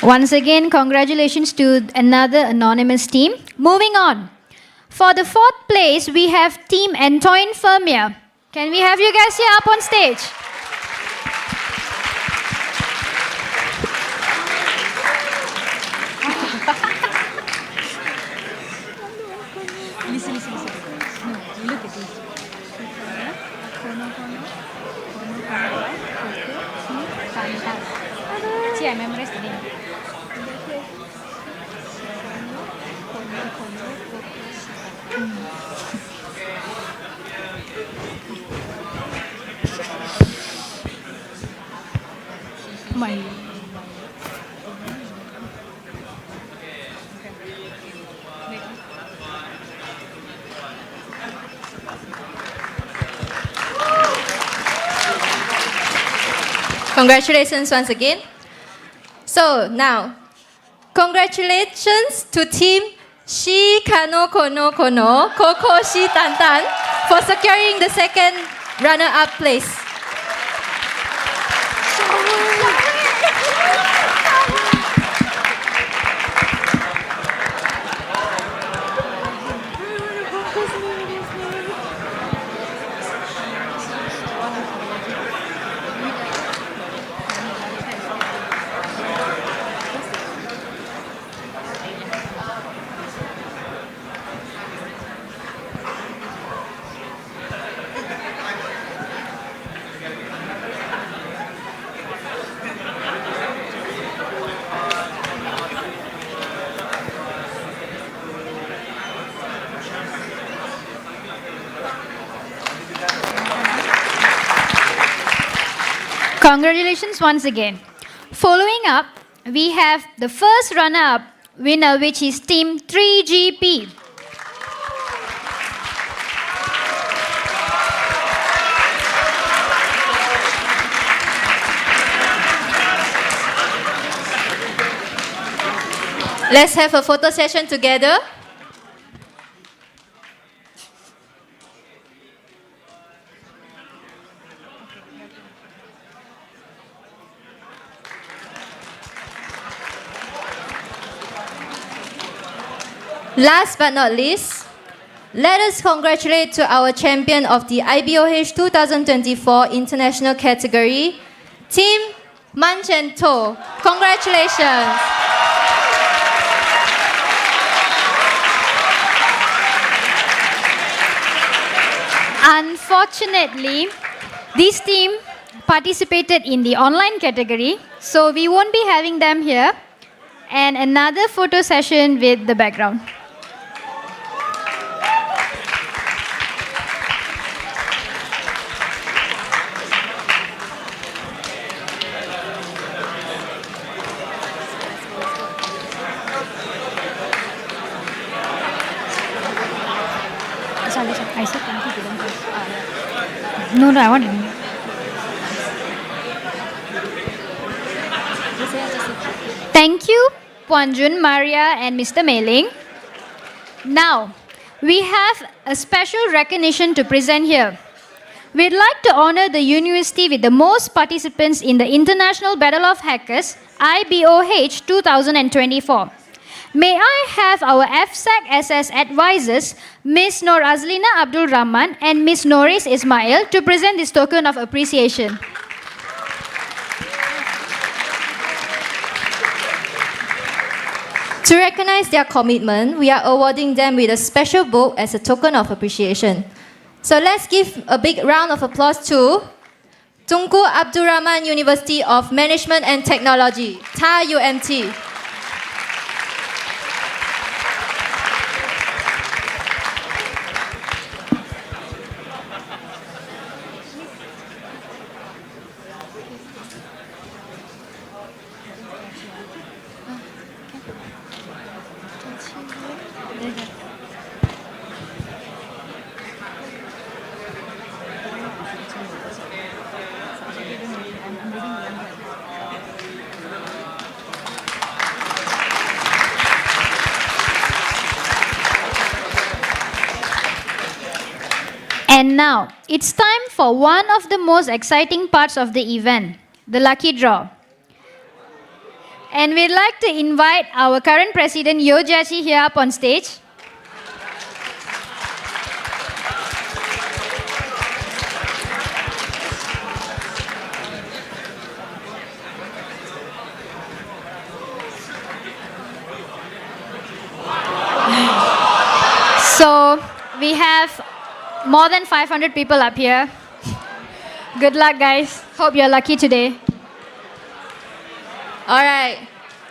Once again, congratulations to another anonymous team. Moving on. For the 4th place, we have Team Antoine Fermier. Can we have you guys here up on stage? Listen. No, look at this. See, I memorized the name. My. Congratulations once again. So now, congratulations to Team Shi Kano Kono Kono Koko Shi Tan Tan for securing the 2nd runner-up place. Congratulations once again. Following up, we have the first runner-up winner, which is Team 3GP. Let's have a photo session together. Last but not least, let us congratulate to our champion of the IBOH 2024 international category, Team Manch and To. Congratulations. Unfortunately, this team participated in the online category, so we won't be having them here. And another photo session with the background. Sorry, I said thank you to them first. No, I want to. Thank you, Puan Jun, Maria, and Mr. Mei-Ling. Now, we have a special recognition to present here. We'd like to honor the university with the most participants in the International Battle of Hackers, IBOH 2024. May I have our FSAC SS advisors, Ms. Nor Azlina Abdul Rahman and Ms. Noris Ismail, to present this token of appreciation. To recognize their commitment, we are awarding them with a special book as a token of appreciation. So let's give a big round of applause to Tunku Abdul Rahman University of Management and Technology, TAR UMT. And now, it's time for one of the most exciting parts of the event, the lucky draw. And we'd like to invite our current president, Yo Jia-chi, here up on stage. So, we have more than 500 people up here. Good luck, guys. Hope you're lucky today. All right.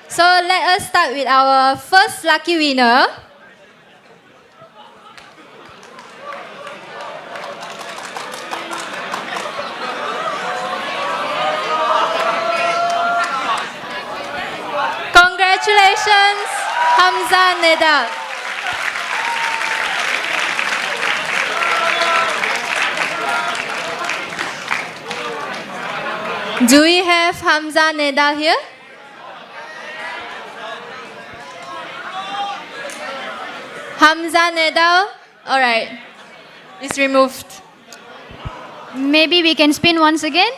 So let us start with our first lucky winner. Congratulations, Hamza Neda. Do we have Hamza Neda here? Hamza Neda? Alright. It's removed. Maybe we can spin once again.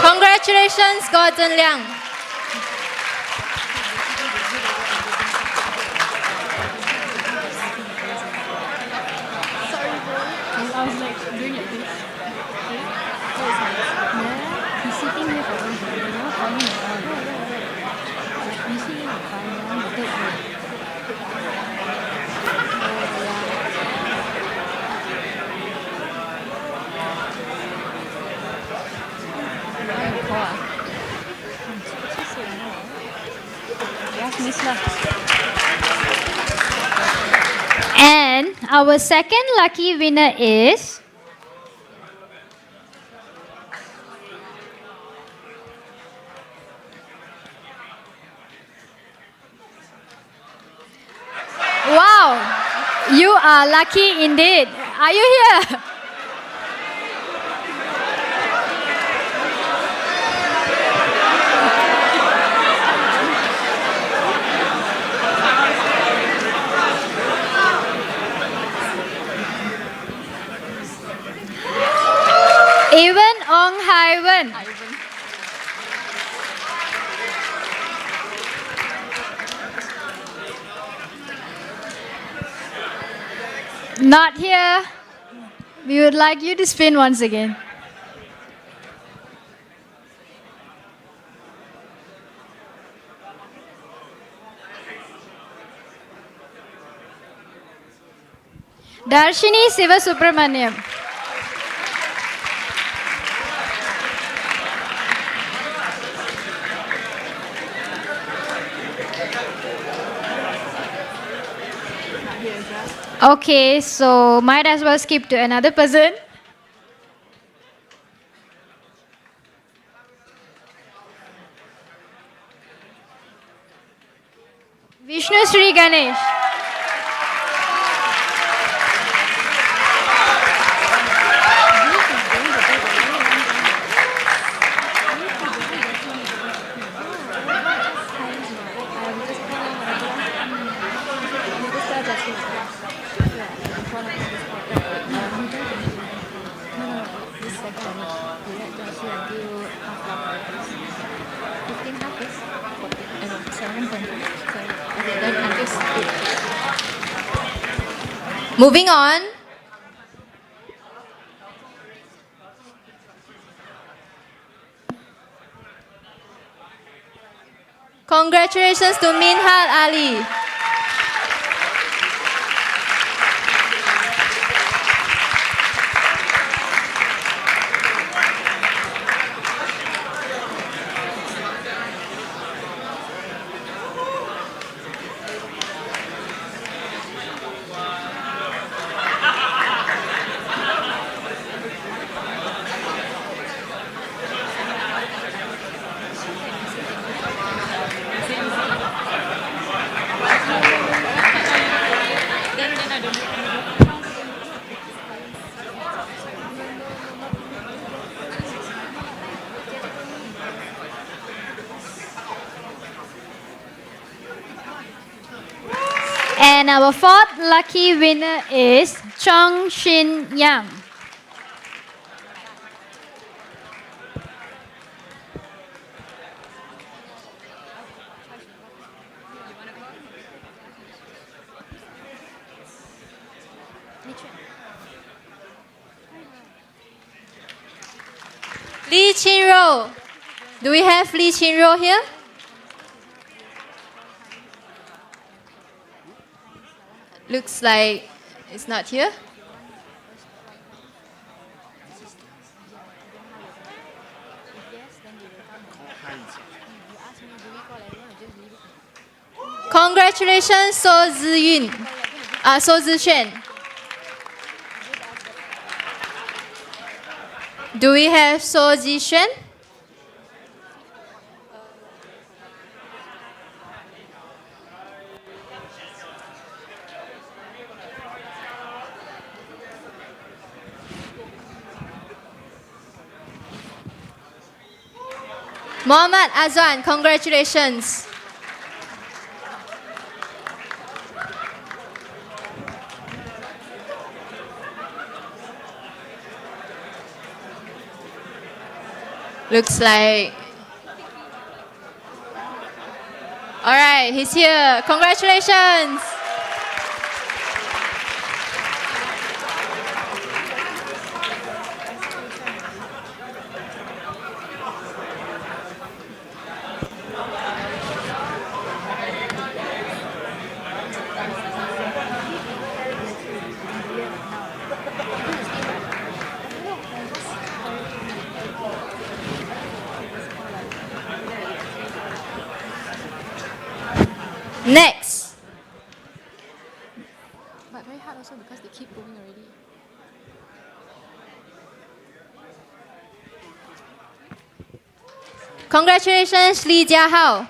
Congratulations, Gordon Liang. I was like doing like this. Okay? So it's like, yeah, he's sitting here for one day, you know, calling around. Like, you see him like flying around the third day. Yes, Miss lah. Our second lucky winner is wow, you are lucky indeed. Are you here? Even Ong Haiwan. Not here. We would like you to spin once again. Darshini Sivasubramaniam. Okay, so might as well skip to another person. Vishnu Sri Ganesh. Moving on. Congratulations to Minhal Ali. And our fourth lucky winner is Chong Shin Yang. Lee Chin-ro. Do we have Lee Chin-ro here? Looks like it's not here. Congratulations, So Ziyun. So Zishen. Do we have So Zishen? Muhammad Azwan, congratulations. Looks like... All right, he's here. Congratulations. Next, But very hard also because they keep going already. Congratulations, Li Jiahao.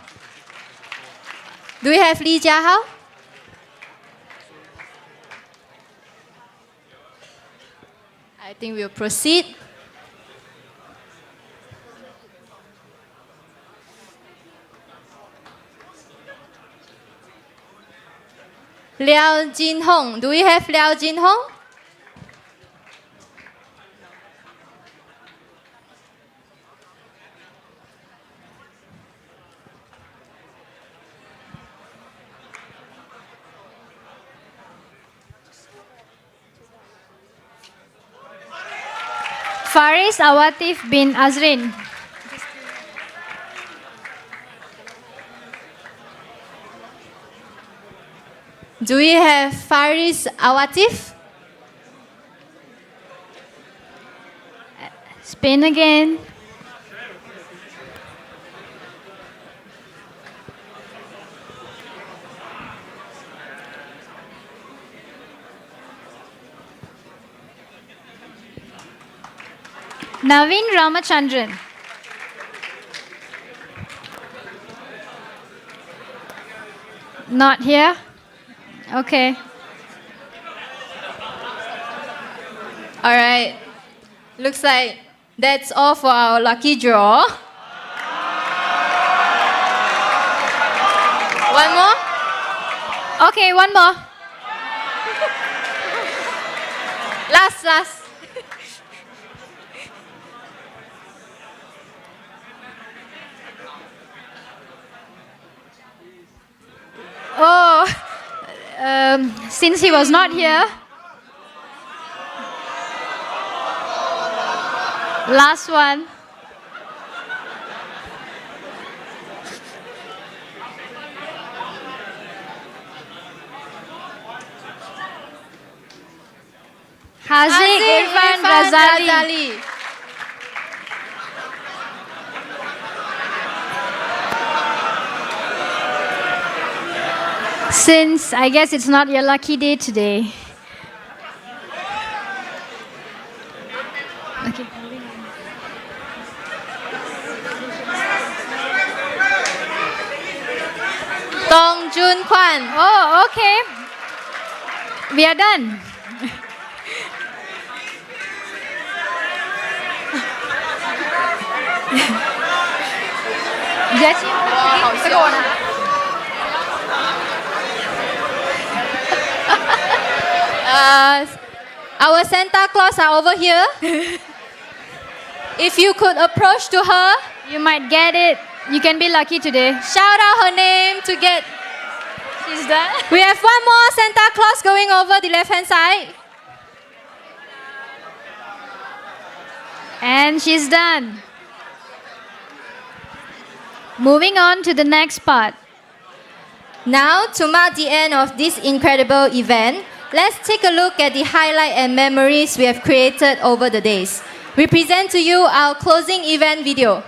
Do we have Li Jiahao? I think we'll proceed. Liao Jinhong. Do we have Liao Jinhong? Faris Awatif bin Azrin. Do we have Faris Awatif? Spin again. Naveen Ramachandran. Not here? Okay. All right. Looks like that's all for our lucky draw. One more? Okay, one more. Last. Oh, since he was not here, last one. Haziq Irfan Razali. Since I guess it's not your lucky day today. Okay. Tong Jun Kwan. Oh, okay. We are done. Jessie, 这个我拿。Our Santa Claus are over here. If you could approach to her, you might get it. You can be lucky today. Shout out her name to get. She's done. We have one more Santa Claus going over the left-hand side. And she's done. Moving on to the next part. Now, to mark the end of this incredible event, let's take a look at the highlight and memories we have created over the days. We present to you our closing event video.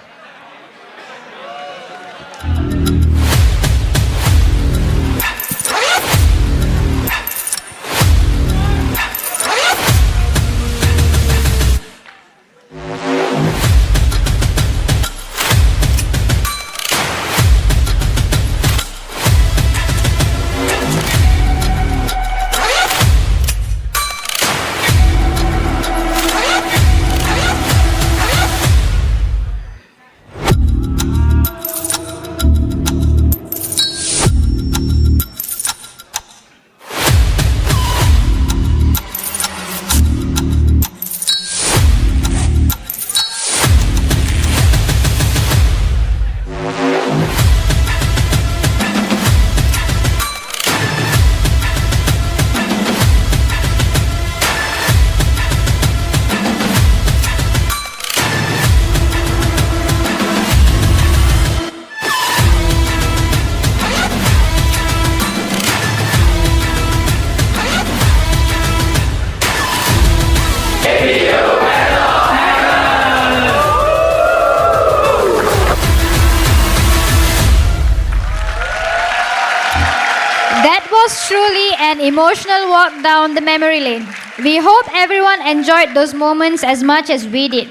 emotional walk down the memory lane. We hope everyone enjoyed those moments as much as we did.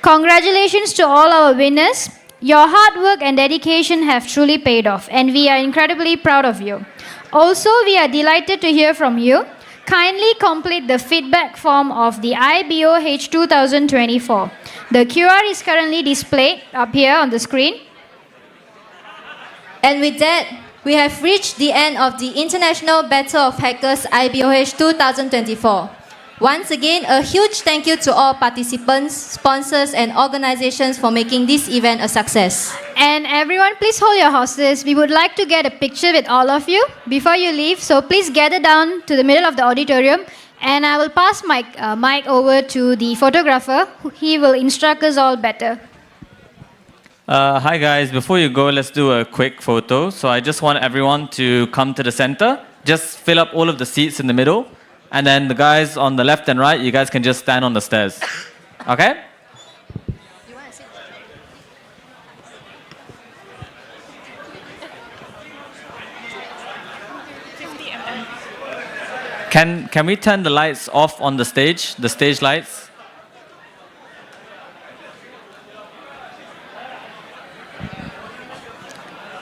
Congratulations to all our winners. Your hard work and dedication have truly paid off, and we are incredibly proud of you. Also, we are delighted to hear from you. Kindly complete the feedback form of the IBOH 2024. The QR is currently displayed up here on the screen. And with that, we have reached the end of the International Battle of Hackers IBOH 2024. Once again, a huge thank you to all participants, sponsors, and organizations for making this event a success. And everyone, please hold your horses. We would like to get a picture with all of you before you leave. So please gather down to the middle of the auditorium. And I will pass my mic over to the photographer. He will instruct us all better. Hi guys, before you go, let's do a quick photo. So I just want everyone to come to the center. Just fill up all of the seats in the middle. And then the guys on the left and right, you guys can just stand on the stairs. Okay? Can we turn the lights off on the stage lights?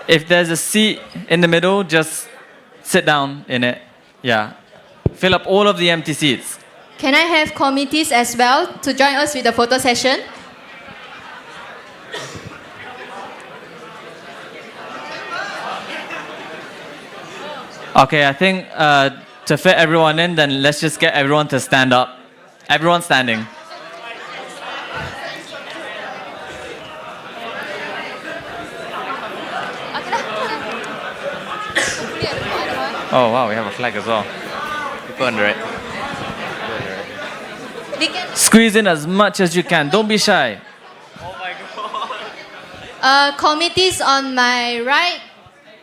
If there's a seat in the middle, just sit down in it. Yeah. Fill up all of the empty seats. Can I have committees as well to join us with the photo session? Okay, I think to fit everyone in, then let's just get everyone to stand up. Everyone standing. Oh wow, we have a flag as well. People under it. Squeeze in as much as you can. Don't be shy. Committees on my right,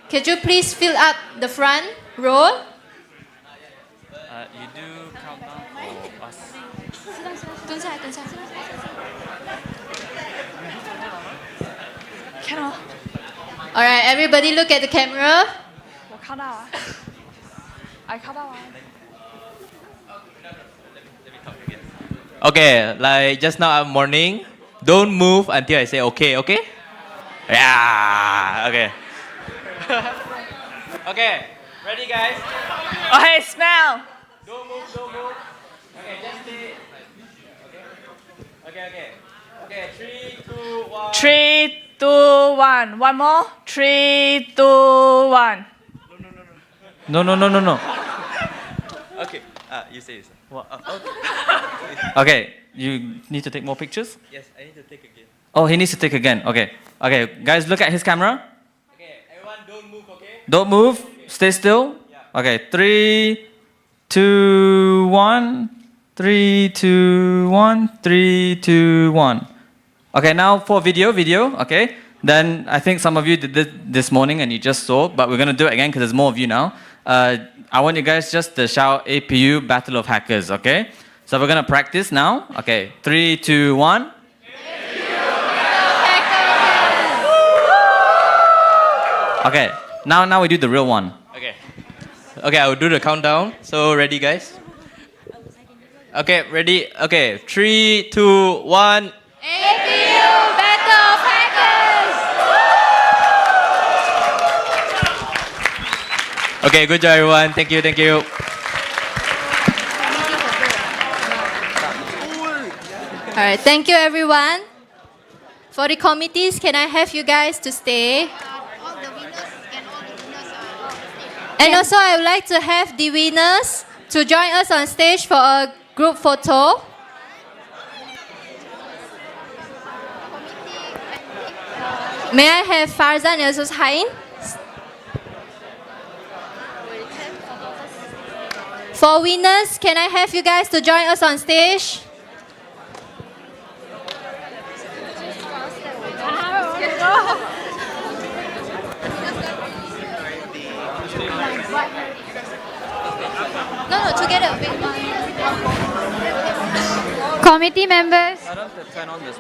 could you please fill up the front row? You do countdown for us. All right, everybody look at the camera. Okay, like just now morning, don't move until I say okay, okay? Yeah, okay. Okay, ready guys? Oh, hey, smell. Don't move, don't move. Okay, just stay. Okay. Okay, 3, 2, 1. 3, 2, 1. One more. 3, 2, 1. No. Okay, you say this. What? Okay, you need to take more pictures? Yes, I need to take again. Oh, he needs to take again. Okay. Okay, guys, look at his camera. Okay, everyone don't move, okay? Don't move. Stay still. Okay, 3, 2, 1. 3, 2, 1. 3, 2, 1. Okay, now for video. Okay. Then I think some of you did this morning and you just saw, but we're going to do it again because there's more of you now. I want you guys just to shout APU Battle of Hackers, okay? So we're going to practice now. Okay, 3, 2, 1. Okay, now we do the real one. Okay. Okay, I will do the countdown. So ready guys? Okay, ready? Okay, 3, 2, 1. APU Battle of Hackers! Okay, good job everyone. Thank you. All right, thank you everyone. For the committees, can I have you guys to stay? And also, I would like to have the winners to join us on stage for a group photo. May I have Farzan and also Hain? For winners, can I have you guys to join us on stage? No, together. Committee members. Turn on the